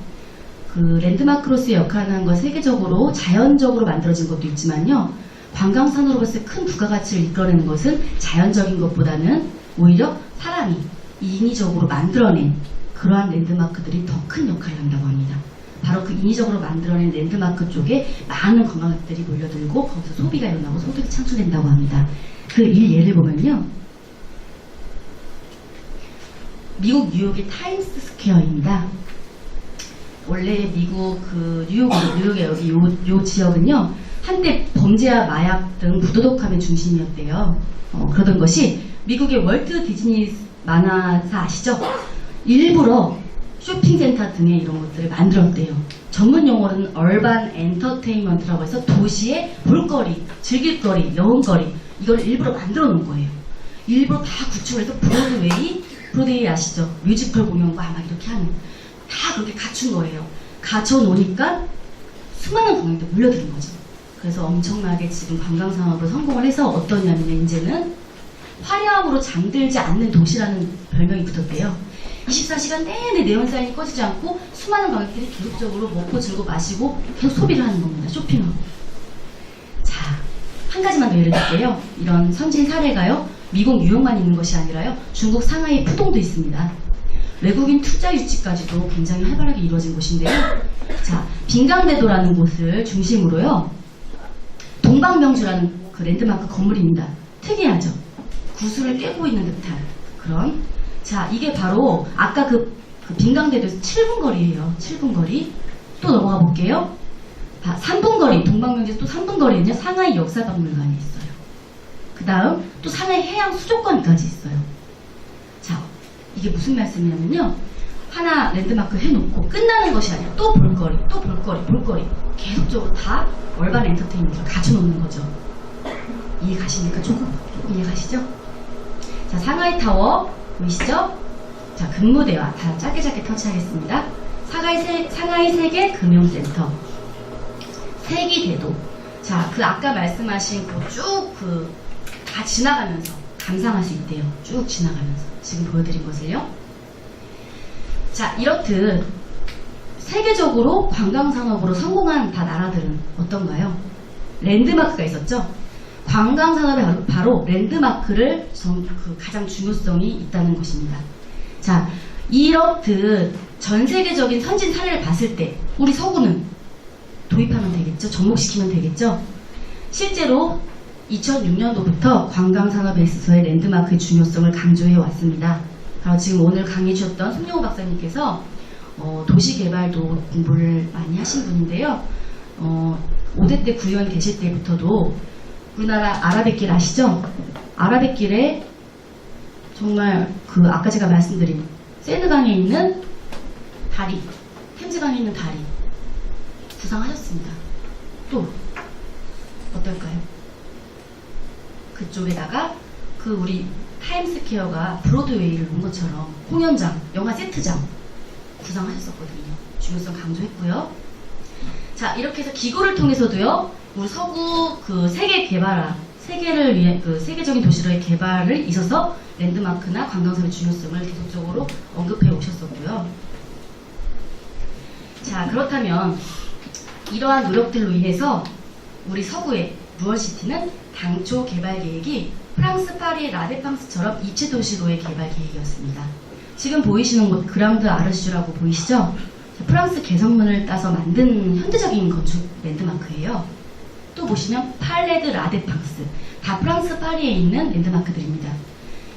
그 랜드마크로서의 역할을 하는 건 세계적으로 자연적으로 만들어진 것도 있지만요. 관광산업으로서의 큰 부가가치를 이끌어내는 것은 자연적인 것보다는 오히려 사람이 인위적으로 만들어낸 그러한 랜드마크들이 더 큰 역할을 한다고 합니다. 바로 그 인위적으로 만들어낸 랜드마크 쪽에 많은 관광객들이 몰려들고 거기서 소비가 일어나고 소득이 창출된다고 합니다. 그 예를 보면요. 미국 뉴욕의 타임스 스퀘어입니다. 원래 미국 그 뉴욕의 여기 요 지역은요. 한때 범죄와 마약 등 부도덕함의 중심이었대요. 그러던 것이 미국의 월트 디즈니 만화사 아시죠? 일부러 쇼핑센터 등의 이런 것들을 만들었대요. 전문 용어로는 얼반 엔터테인먼트라고 해서 도시의 볼거리, 즐길거리, 여운거리 이걸 일부러 만들어 놓은 거예요. 일부러 다 구축을 해서 브로드웨이 아시죠? 뮤지컬 공연과 막 이렇게 하는 다 그렇게 갖춘 거예요. 갖춰 놓으니까 수많은 관광객들 몰려드는 거죠. 그래서 엄청나게 지금 관광산업으로 성공을 해서 어떠냐면 이제는 화려함으로 잠들지 않는 도시라는 별명이 붙었대요. 24시간 내내 네온사인이 꺼지지 않고 수많은 관객들이 계속적으로 먹고 즐고 마시고 계속 소비를 하는 겁니다. 쇼핑하고. 자, 한 가지만 더 예를 들게요. 이런 선진 사례가요. 미국 뉴욕만 있는 것이 아니라요. 중국 상하이 푸동도 있습니다. 외국인 투자 유치까지도 굉장히 활발하게 이루어진 곳인데요. 자, 빈강대도라는 곳을 중심으로요. 동방명주라는 그 랜드마크 건물입니다. 특이하죠? 구슬을 꿰고 있는 듯한 그런. 자, 이게 바로 아까 그 빈강대도에서 7분 거리예요. 7분 거리. 또 넘어가 볼게요. 3분 거리, 동방명주에서 또 3분 거리는요. 상하이 역사박물관이 있어요. 그 다음 또 상하이 해양 수족관까지 있어요. 자, 이게 무슨 말씀이냐면요. 하나 랜드마크 해놓고 끝나는 것이 아니라 또 볼거리, 또 볼거리 계속적으로 다 얼반 엔터테인먼트를 갖춰놓는 거죠. 이해 가십니까? 조금 이해 가시죠? 자, 상하이 타워 보이시죠? 자, 근무대와 다 짧게 터치하겠습니다. 상하이 세계 금융센터, 세기대도. 자, 그 아까 말씀하신 그 쭉 다 지나가면서 감상할 수 있대요. 쭉 지나가면서 지금 보여드린 것을요. 자, 이렇듯 세계적으로 관광산업으로 성공한 다 나라들은 어떤가요? 랜드마크가 있었죠. 관광산업에 바로 랜드마크를 가장 중요성이 있다는 것입니다. 자, 이렇듯 전 세계적인 선진 사례를 봤을 때 우리 서구는 도입하면 되겠죠? 접목시키면 되겠죠? 실제로 2006년도부터 관광산업에 있어서의 랜드마크의 중요성을 강조해 왔습니다. 바로 지금 오늘 강의 주셨던 송영호 박사님께서 도시개발도 공부를 많이 하신 분인데요. 5대 때 구의원 계실 때부터도 우리나라 아라뱃길 아시죠? 아라뱃길에 정말 그 아까 제가 말씀드린 세느강에 있는 다리, 템즈강에 있는 다리 구상하셨습니다. 또 어떨까요? 그쪽에다가 그 우리 타임스퀘어가 브로드웨이를 본 것처럼 공연장, 영화 세트장 구상하셨었거든요. 중요성 강조했고요. 자, 이렇게 해서 기고를 통해서도요, 우리 서구 그 세계를 위해 그 세계적인 도시로의 개발을 있어서 랜드마크나 관광성의 중요성을 계속적으로 언급해 오셨었고요. 자, 그렇다면 이러한 노력들로 인해서 우리 서구의 루원시티는 당초 개발 계획이 프랑스 파리의 라데팡스처럼 입체 도시로의 개발 계획이었습니다. 지금 보이시는 곳 그랑드 아르슈라고 보이시죠? 프랑스 개성문을 따서 만든 현대적인 건축 랜드마크예요. 또 보시면 팔레드 라데팡스, 다 프랑스 파리에 있는 랜드마크들입니다.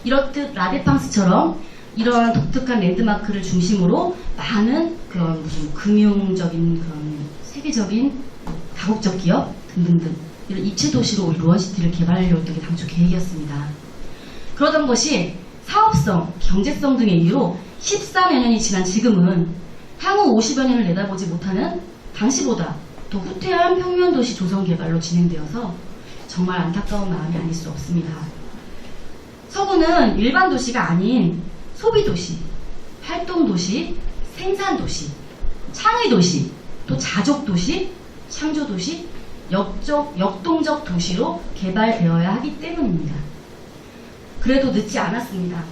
이렇듯 라데팡스처럼 이러한 독특한 랜드마크를 중심으로 많은 그런 무슨 금융적인 그런 세계적인 다국적 기업 등등등 이런 입체 도시로 우리 루원시티를 개발하려고 했던 게 당초 계획이었습니다. 그러던 것이 사업성, 경제성 등의 이유로 14여 년이 지난 지금은 향후 50여 년을 내다보지 못하는 당시보다 더 후퇴한 평면도시 조성 개발로 진행되어서 정말 안타까운 마음이 아닐 수 없습니다. 서구는 일반 도시가 아닌 소비도시, 활동도시, 생산도시, 창의도시, 또 자족도시, 창조도시, 역동적 도시로 개발되어야 하기 때문입니다. 그래도 늦지 않았습니다.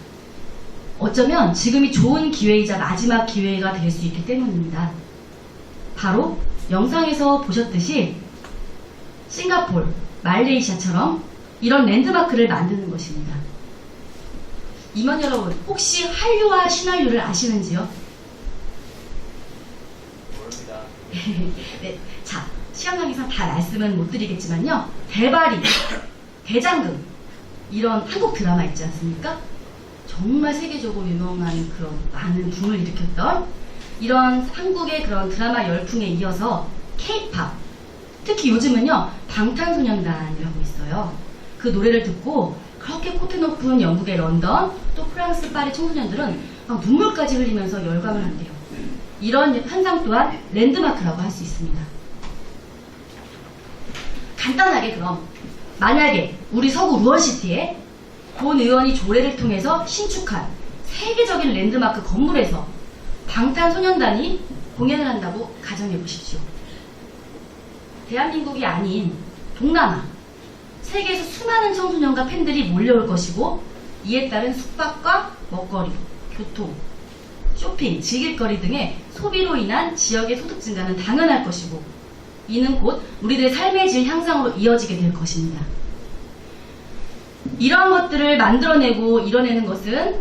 어쩌면 지금이 좋은 기회이자 마지막 기회가 될 수 있기 때문입니다. 바로 영상에서 보셨듯이 싱가포르, 말레이시아처럼 이런 랜드마크를 만드는 것입니다. 임원 여러분, 혹시 한류와 신한류를 아시는지요? 모릅니다. 네, 자, 시간 관계상 다 말씀은 못 드리겠지만요. 대바리, 대장금 이런 한국 드라마 있지 않습니까? 정말 세계적으로 유명한 그런 많은 붐을 일으켰던 이런 한국의 그런 드라마 열풍에 이어서 K-팝, 특히 요즘은요 방탄소년단이라고 있어요. 그 노래를 듣고 그렇게 코트 높은 영국의 런던 또 프랑스 파리 청소년들은 막 눈물까지 흘리면서 열광을 한대요. 이런 현상 또한 랜드마크라고 할 수 있습니다. 간단하게 그럼 만약에 우리 서구 루원시티에 본 의원이 조례를 통해서 신축한 세계적인 랜드마크 건물에서 방탄소년단이 공연을 한다고 가정해 보십시오. 대한민국이 아닌 동남아, 세계에서 수많은 청소년과 팬들이 몰려올 것이고 이에 따른 숙박과 먹거리, 교통, 쇼핑, 즐길거리 등의 소비로 인한 지역의 소득 증가는 당연할 것이고 이는 곧 우리들의 삶의 질 향상으로 이어지게 될 것입니다. 이러한 것들을 만들어내고 이뤄내는 것은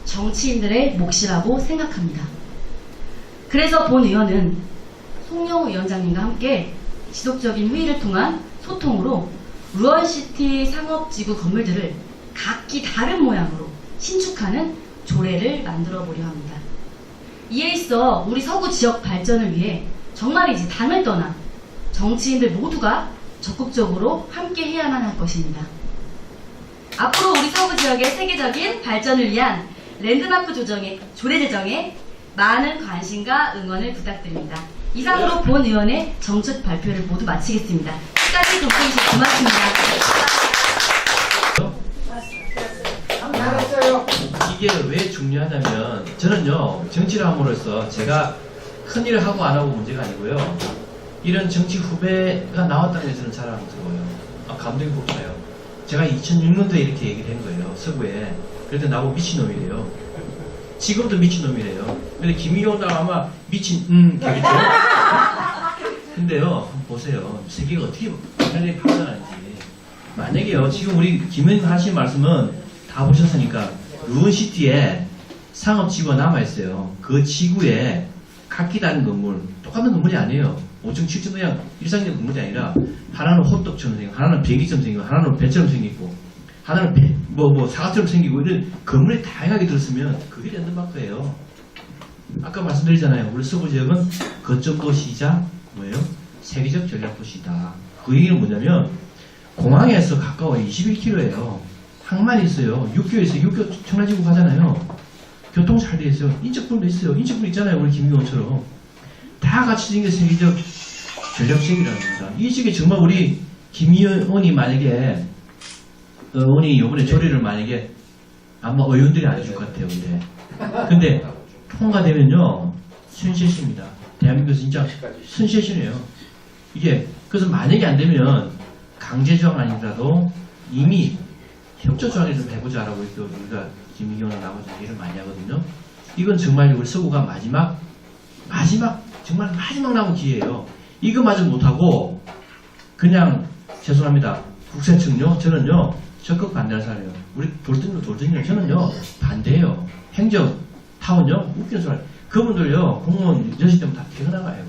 정치인들의 몫이라고 생각합니다. 그래서 본 의원은 송영우 위원장님과 함께 지속적인 회의를 통한 소통으로 루원시티 상업지구 건물들을 각기 다른 모양으로 신축하는 조례를 만들어 보려 합니다. 이에 있어 우리 서구 지역 발전을 위해 정말이지 당을 떠나 정치인들 모두가 적극적으로 함께 해야만 할 것입니다. 앞으로 우리 서구 지역의 세계적인 발전을 위한 랜드마크 조례 제정에 많은 관심과 응원을 부탁드립니다. 이상으로 본 의원의 정책 발표를 모두 마치겠습니다. 끝까지 동행해주셔서 고맙습니다. 잘했어요. 이게 왜 중요하냐면 저는요 정치를 함으로써 제가 큰 일을 하고 안 하고 문제가 아니고요 이런 정치 후배가 나왔다는 게 저는 자랑스러워요. 감동이 벅차요. 제가 2006년도에 이렇게 얘기를 한 거예요. 서구에. 그래도 나보고 미친놈이래요. 지금도 미친놈이래요. 근데 김일용 나 아마 미친 되겠죠? 근데요 한번 보세요. 세계가 어떻게 이렇게 발전하는지. 만약에요 지금 우리 김 의원님 하신 말씀은 다 보셨으니까 루원시티에 상업지구가 남아있어요. 그 지구에 각기 다른 건물, 똑같은 건물이 아니에요. 5층, 7층 그냥 일상적인 건물이 아니라 하나는 호떡처럼 생기고 하나는 배기처럼 생기고 하나는 배처럼 생기고 하나는 사과처럼 생기고 이런 건물이 다양하게 들었으면 그게 랜드마크예요. 아까 말씀드리잖아요. 우리 서구 지역은 거점 도시이자 뭐예요? 세계적 전략 도시다. 그 얘기는 뭐냐면 공항에서 가까워 21km예요. 항만이 있어요. 육교에서 육교 청라지구 가잖아요. 교통 잘 돼 있어요. 인적분도 있어요. 인적분 있잖아요. 우리 김의원처럼 다 같이 생긴 세계적 전략 지역이라는 겁니다. 이 지역에 정말 우리 김의원이 만약에 의원이 이번에 조례를 만약에 아마 의원들이 안 해줄 것 같아요. 근데 통과되면요 센세이션입니다. 대한민국에서 진짜 센세이션이에요. 이게 그래서 만약에 안 되면 강제 조항 아니라도 이미 협조 조항을 좀 해보자라고 이렇게 우리가 김의원은 나머지 얘기를 많이 하거든요. 이건 정말 우리 서구가 마지막 정말 마지막 남은 기회예요. 이거마저 못하고 그냥 죄송합니다. 국세청요 저는요 적극 반대하는 사람이에요. 우리 돌덩이요 저는요 반대예요. 행정 타운요 웃기는 소리. 그분들요 공무원 10시 되면 다 퇴근나가요.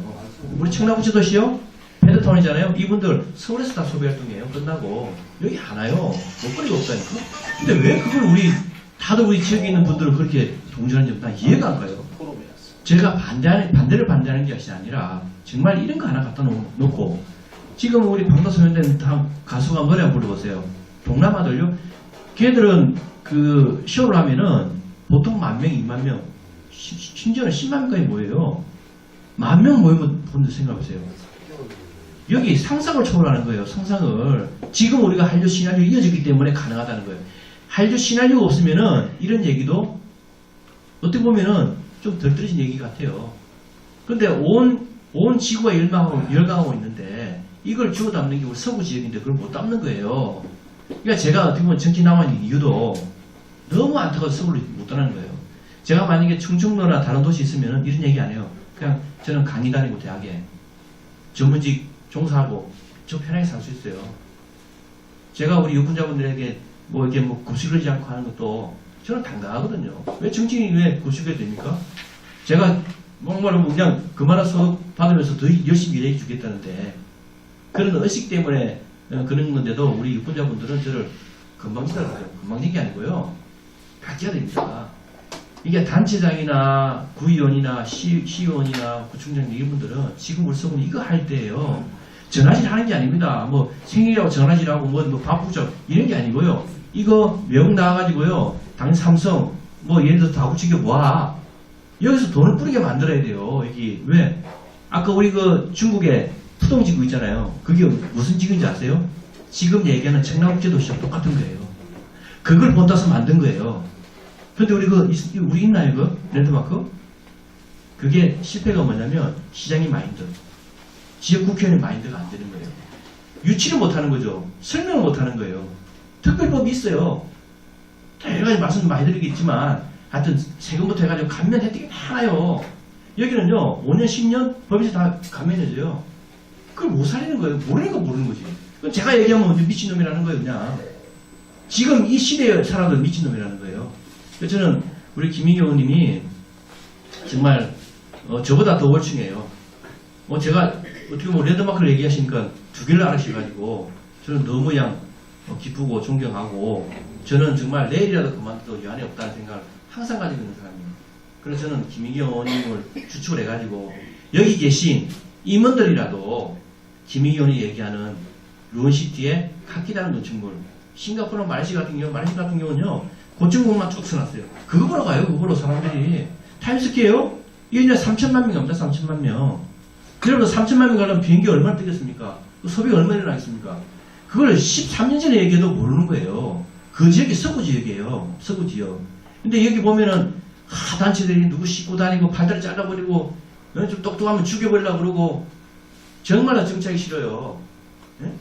우리 청라부지 도시요 베드타운이잖아요. 이분들 서울에서 다 소비활동이에요. 끝나고 여기 안 와요. 먹거리가 없다니까. 근데 왜 그걸 다들 우리 지역에 있는 분들은 그렇게 동조하는지 난 이해가 안 가요. 제가 반대를 반대하는 것이 아니라 정말 이런 거 하나 갖다 놓고 지금 우리 방탄소년단 가수가 노래 한번 불러보세요. 동남아들요. 걔들은 그 쇼를 하면은 보통 10,000명, 20,000명, 심지어는 10만 명까지 모여요. 10,000명 모이면 분들 생각해보세요. 여기 상상을 초월하는 거예요. 상상을. 지금 우리가 한류 시나리오 이어졌기 때문에 가능하다는 거예요. 한류 시나리오가 없으면은 이런 얘기도 어떻게 보면은 좀 덜 떨어진 얘기 같아요. 근데 온 지구가 열강하고 있는데 이걸 주워 담는 게 우리 서구 지역인데 그걸 못 담는 거예요. 그러니까 제가 어떻게 보면 정치 남한 이유도 너무 안타까워서 서구를 못 떠나는 거예요. 제가 만약에 충청도나 다른 도시 있으면 이런 얘기 안 해요. 그냥 저는 강의 다니고 대학에 전문직 종사하고 저 편하게 살 수 있어요. 제가 우리 유권자분들에게 이렇게 급식을 않고 하는 것도 저는 당당하거든요. 왜 정치인이 왜 급식을 됩니까? 제가 목말로 그냥 그만한 소득 받으면서 더 열심히 일해 주겠다는데 그런 의식 때문에 그런 건데도 우리 유권자분들은 저를 건방지다고 해요. 건방진 게 아니고요. 바뀌어야 됩니다. 이게 단체장이나 구의원이나 시의원이나 구청장 이분들은 지금 우리 서구는 이거 할 때예요. 전화질 하는 게 아닙니다. 생일이라고 전화질하고 바쁘죠. 이런 게 아니고요. 이거 외국 나와가지고요. 당 삼성 예를 들어서 다구치게 모아. 여기서 돈을 뿌리게 만들어야 돼요. 여기 왜? 아까 우리 그 중국에 푸동지구 있잖아요. 그게 무슨 지구인지 아세요? 지금 얘기하는 청라국제도시랑 똑같은 거예요. 그걸 본따서 만든 거예요. 근데 우리 있나요, 그? 랜드마크? 그게 실패가 뭐냐면, 시장의 마인드. 지역 국회의원의 마인드가 안 되는 거예요. 유치를 못 하는 거죠. 설명을 못 하는 거예요. 특별법이 있어요. 여러 가지 말씀 많이 드리겠지만, 하여튼, 세금부터 해가지고 감면 혜택이 많아요. 여기는요, 5년, 10년 법에서 다 감면해줘요. 그걸 못 살리는 거예요. 모르는 거 모르는 거지. 그럼 제가 얘기하면 미친놈이라는 거예요, 그냥. 지금 이 시대에 살아도 미친놈이라는 거예요. 그래서 저는 우리 김희경 의원님이 정말 저보다 더 월충해요. 제가 어떻게 보면 랜드마크를 얘기하시니까 두 개를 알으셔가지고 저는 너무 기쁘고 존경하고 저는 정말 내일이라도 그만둬도 여한이 없다는 생각을 항상 가지고 있는 사람이에요. 그래서 저는 김희경 의원님을 추측을 해가지고 여기 계신 임원들이라도 김희경 의원이 얘기하는 루온시티의 카키다는 건축물 싱가포르 말레이시아 같은 경우는요 고층공만 쭉 써놨어요. 그거 보러 가요. 그거 보러 사람들이. 타임스퀘어요? 이게 이제 3천만 명 갑니다. 3천만 명. 그러면 3천만 명 가려면 비행기 얼마나 뜨겠습니까? 소비가 얼마나 일어나겠습니까? 그걸 13년 전에 얘기해도 모르는 거예요. 그 지역이 서구 지역이에요. 서구 지역. 근데 여기 보면은 단체들이 누구 씻고 다니고 팔다리 잘라버리고 좀 똑똑하면 죽여버리려고 그러고 정말로 정착이 싫어요. 네?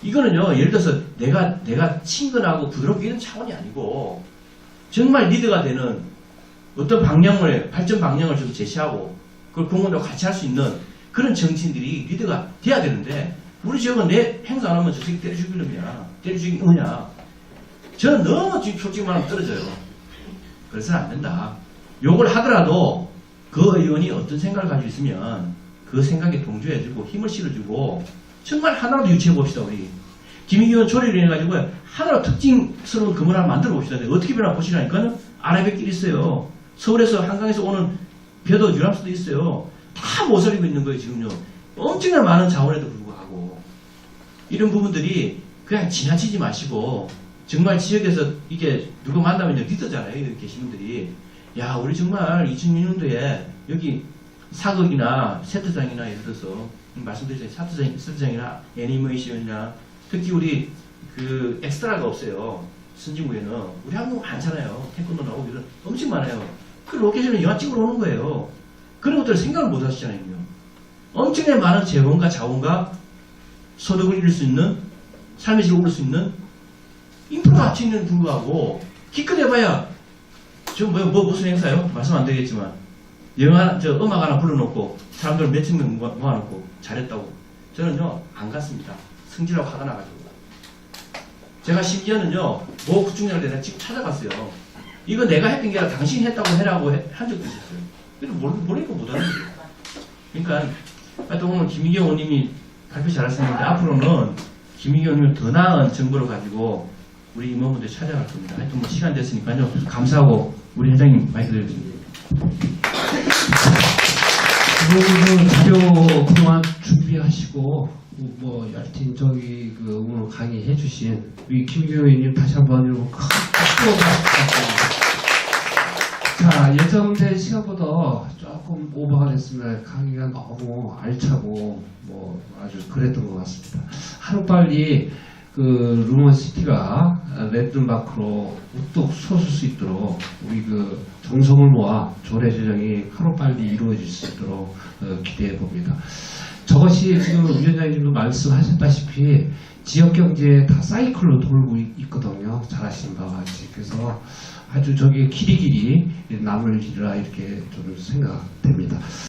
이거는요, 예를 들어서 내가 친근하고 부드럽게 이런 차원이 아니고, 정말 리더가 되는 어떤 방향을, 발전 방향을 좀 제시하고, 그걸 공무원들과 같이 할 수 있는 그런 정치인들이 리더가 돼야 되는데, 우리 지역은 내 행사 안 하면 저 새끼 때려 죽일 놈이야. 때려 죽일 놈이야. 저는 너무 지금 솔직히 말하면 떨어져요. 그래서는 안 된다. 욕을 하더라도 그 의원이 어떤 생각을 가지고 있으면 그 생각에 동조해주고 힘을 실어주고, 정말 하나라도 유치해봅시다, 우리. 김희경 조례를 해가지고 하나로 특징스러운 금을 하나 만들어 봅시다. 어떻게 변화 보시라니까는 아라뱃길 있어요. 서울에서 한강에서 오는 벼도 유람선도 있어요. 다 모서리고 있는 거예요, 지금요. 엄청난 많은 자원에도 불구하고. 이런 부분들이 그냥 지나치지 마시고, 정말 지역에서 이게 누구 만나면 리더잖아요, 여기 계신 분들이. 야, 우리 정말 2006년도에 여기 사극이나 세트장이나 예를 들어서, 말씀드렸잖아요. 세트장이나 애니메이션이나, 특히 우리 그 엑스트라가 없어요. 선진국에는. 우리 한국 많잖아요. 태권도 나오고 이런 엄청 많아요. 그 로케이션을 영화 찍으러 오는 거예요. 그런 것들을 생각을 못 하시잖아요. 엄청나게 많은 재원과 자원과 소득을 잃을 수 있는, 삶의 질을 오를 수 있는 인프라가 합쳐 있는 불구하고 기껏 해봐야 저 무슨 행사요? 말씀 안 되겠지만 음악 하나 불러놓고 사람들 몇천 명 모아놓고 잘했다고. 저는요 안 갔습니다. 성질하고 화가 나가지고. 제가 심지어는요 모 구청장을 내가 지금 찾아갔어요. 이거 내가 했던 게 아니라 당신이 했다고 해라고 한 적도 있었어요. 근데 모르니까 못하는 거예요. 그러니까 하여튼 오늘 김희경 의원님이 발표 잘하셨는데 앞으로는 김희경 의원님을 더 나은 정보를 가지고 우리 임원분들 찾아갈 겁니다. 하여튼 뭐 시간 됐으니까요. 감사하고 우리 회장님 많이 드리겠습니다. 그 자료 그동안 준비하시고 뭐 여튼 저기 그 오늘 강의해 주신 우리 김규 의원님 다시 한번 여러분 큰 박수 부탁드립니다. 자, 예정된 시간보다 조금 오버가 됐으면 강의가 너무 알차고 뭐 아주 그랬던 것 같습니다. 하루빨리 그 루먼시티가 랜드마크로 우뚝 솟을 수 있도록 우리 그 정성을 모아 조례 제정이 하루빨리 이루어질 수 있도록 기대해 봅니다. 저것이 지금 위원장님도 말씀하셨다시피 지역경제에 다 사이클로 돌고 있거든요. 잘 아시는 바와 같이. 그래서 아주 저기 길이 남을 길이라 이렇게 좀 생각됩니다.